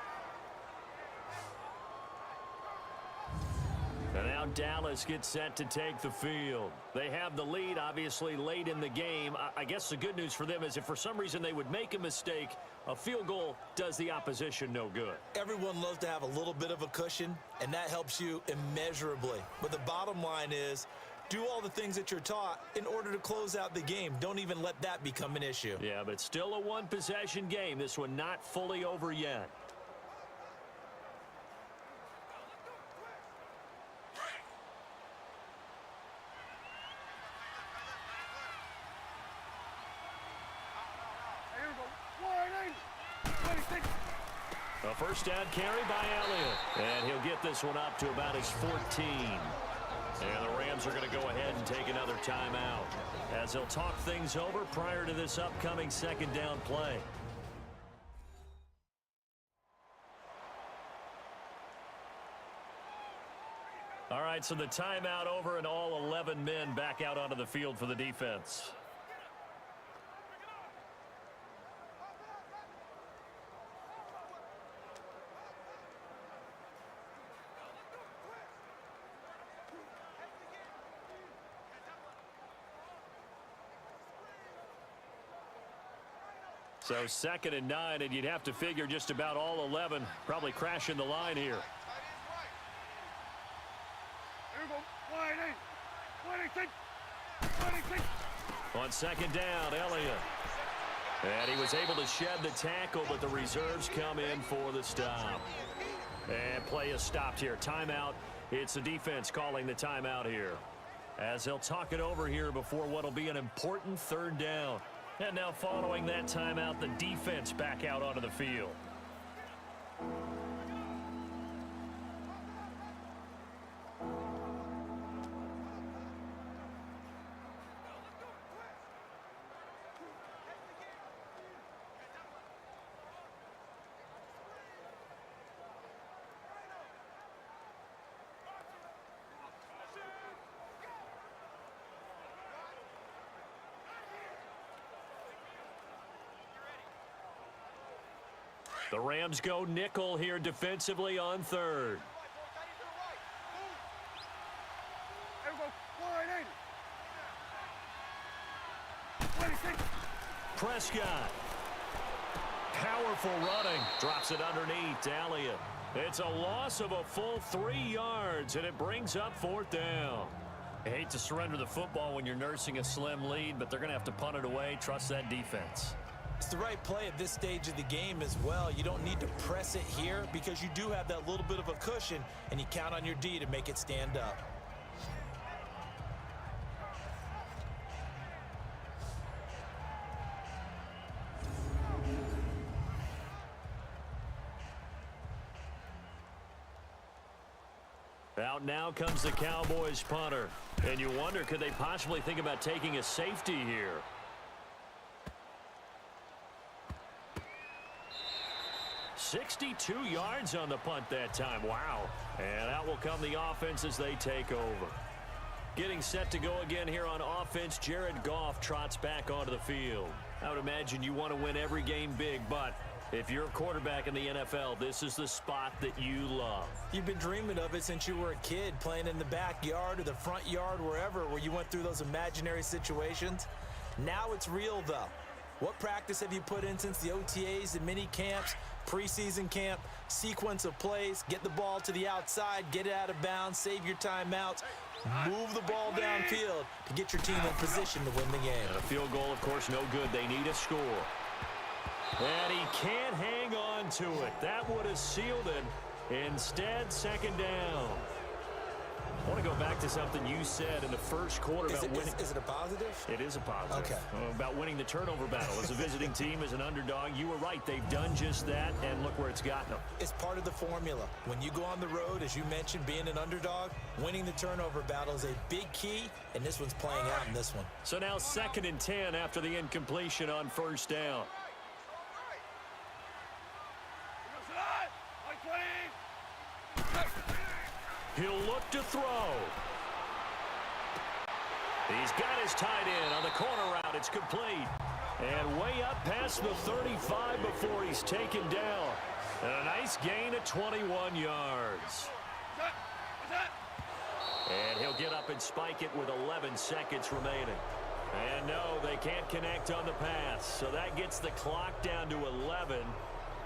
And now Dallas gets set to take the field. They have the lead, obviously, late in the game. I guess the good news for them is if for some reason they would make a mistake, a field goal does the opposition no good. Everyone loves to have a little bit of a cushion, and that helps you immeasurably. But the bottom line is, do all the things that you're taught in order to close out the game. Don't even let that become an issue. Yeah, but still a one-possession game. This one not fully over yet. A first down carry by Elliott. And he'll get this one up to about his 14. And the Rams are going to go ahead and take another timeout as they'll talk things over prior to this upcoming 2nd down play. All right, so the timeout over and all 11 men back out onto the field for the defense. So 2nd and 9, and you'd have to figure just about all 11 probably crashing the line here. On 2nd down, Elliott. And he was able to shed the tackle, but the reserves come in for the stop. And play is stopped here. Timeout It's the defense calling the timeout here, as they'll talk it over here before what will be an important third down. And now following that timeout, the defense back out onto the field. The Rams go nickel here defensively on third. Prescott. Powerful running. Drops it underneath to Elliott. It's a loss of a full 3 yards, and it brings up fourth down. I hate to surrender the football when you're nursing a slim lead, but they're going to have to punt it away. Trust that defense. It's the right play at this stage of the game as well. You don't need to press it here because you do have that little bit of a cushion, and you count on your D to make it stand up. Out now comes the Cowboys punter. And you wonder, could they possibly think about taking a safety here? $62 yards on the punt that time. Wow. And out will come the offense as they take over. Getting set to go again here on offense, Jared Goff trots back onto the field. I would imagine you want to win every game big, but if you're a quarterback in the NFL, this is the spot that you love. You've been dreaming of it since you were a kid, playing in the backyard or the front yard, wherever, where you went through those imaginary situations. Now it's real, though. What practice have you put in since the OTAs, the mini camps, preseason camp, sequence of plays, get the ball to the outside, get it out of bounds, save your timeouts, move the ball downfield to get your team in position to win the game. And a field goal, of course, no good. They need a score. And he can't hang on to it. That would have sealed it. Instead, second down. I want to go back to something you said in the first quarter about winning. Is it a positive? It is a positive. Okay. About winning the turnover battle. As a visiting team, as an underdog, you were right. They've done just that, and look where it's gotten them. It's part of the formula. When you go on the road, as you mentioned, being an underdog, winning the turnover battle is a big key, and this one's playing out in this one. So now 2nd and 10 after the incompletion on first down. He'll look to throw. He's got his tight end on the corner route. It's complete. And way up past the 35 before he's taken down. And a nice gain of 21 yards. And he'll get up and spike it with 11 seconds remaining. And no, they can't connect on the pass. So that gets the clock down to 11.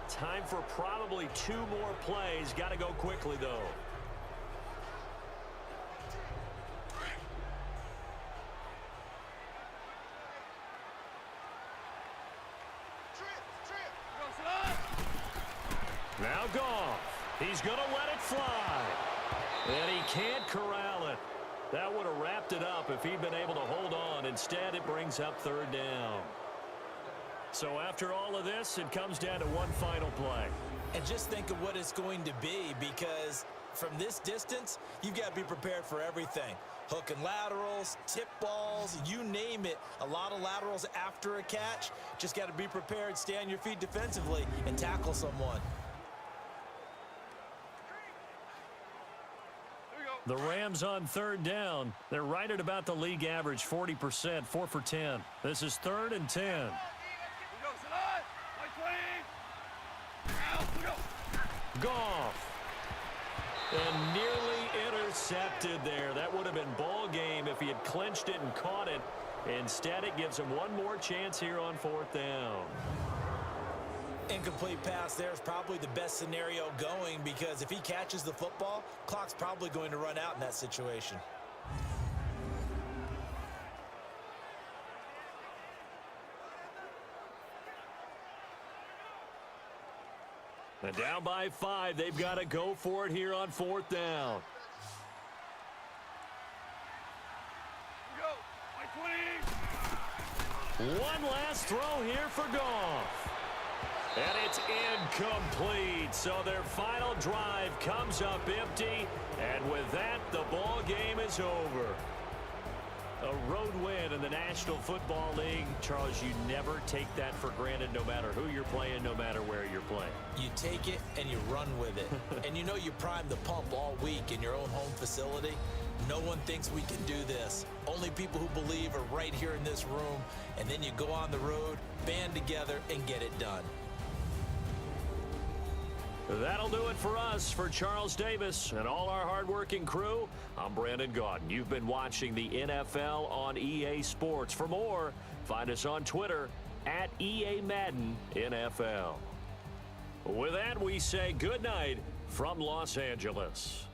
Time for probably 2 more plays. Got to go quickly, though. Now Goff. He's going to let it fly. And he can't corral it. That would have wrapped it up if he'd been able to hold on. Instead, it brings up third down. So after all of this, it comes down to one final play. And just think of what it's going to be, because from this distance, you've got to be prepared for everything. Hook and laterals, tip balls, you name it. A lot of laterals after a catch. Just got to be prepared, stay on your feet defensively, and tackle someone. The Rams on third down. They're right at about the league average, 40%, 4 for 10. This is 3rd and 10. Goff. And nearly intercepted there. That would have been ball game if he had clinched it and caught it. Instead, it gives him one more chance here on 4th down. Incomplete pass there is probably the best scenario going, because if he catches the football, clock's probably going to run out in that situation. And down by 5, they've got to go for it here on 4th down. One last throw here for Goff. And it's incomplete. So their final drive comes up empty. And with that, the ball game is over. A road win in the National Football League. Charles, you never take that for granted, no matter who you're playing, no matter where you're playing. You take it and you run with it. And you know you prime the pump all week in your own home facility. No one thinks we can do this. Only people who believe are right here in this room. And then you go on the road, band together, and get it done. That'll do it for us. For Charles Davis and all our hardworking crew, I'm Brandon Gaudin. You've been watching the NFL on EA Sports. For more, find us on Twitter at EA Madden NFL. With that, we say good night from Los Angeles.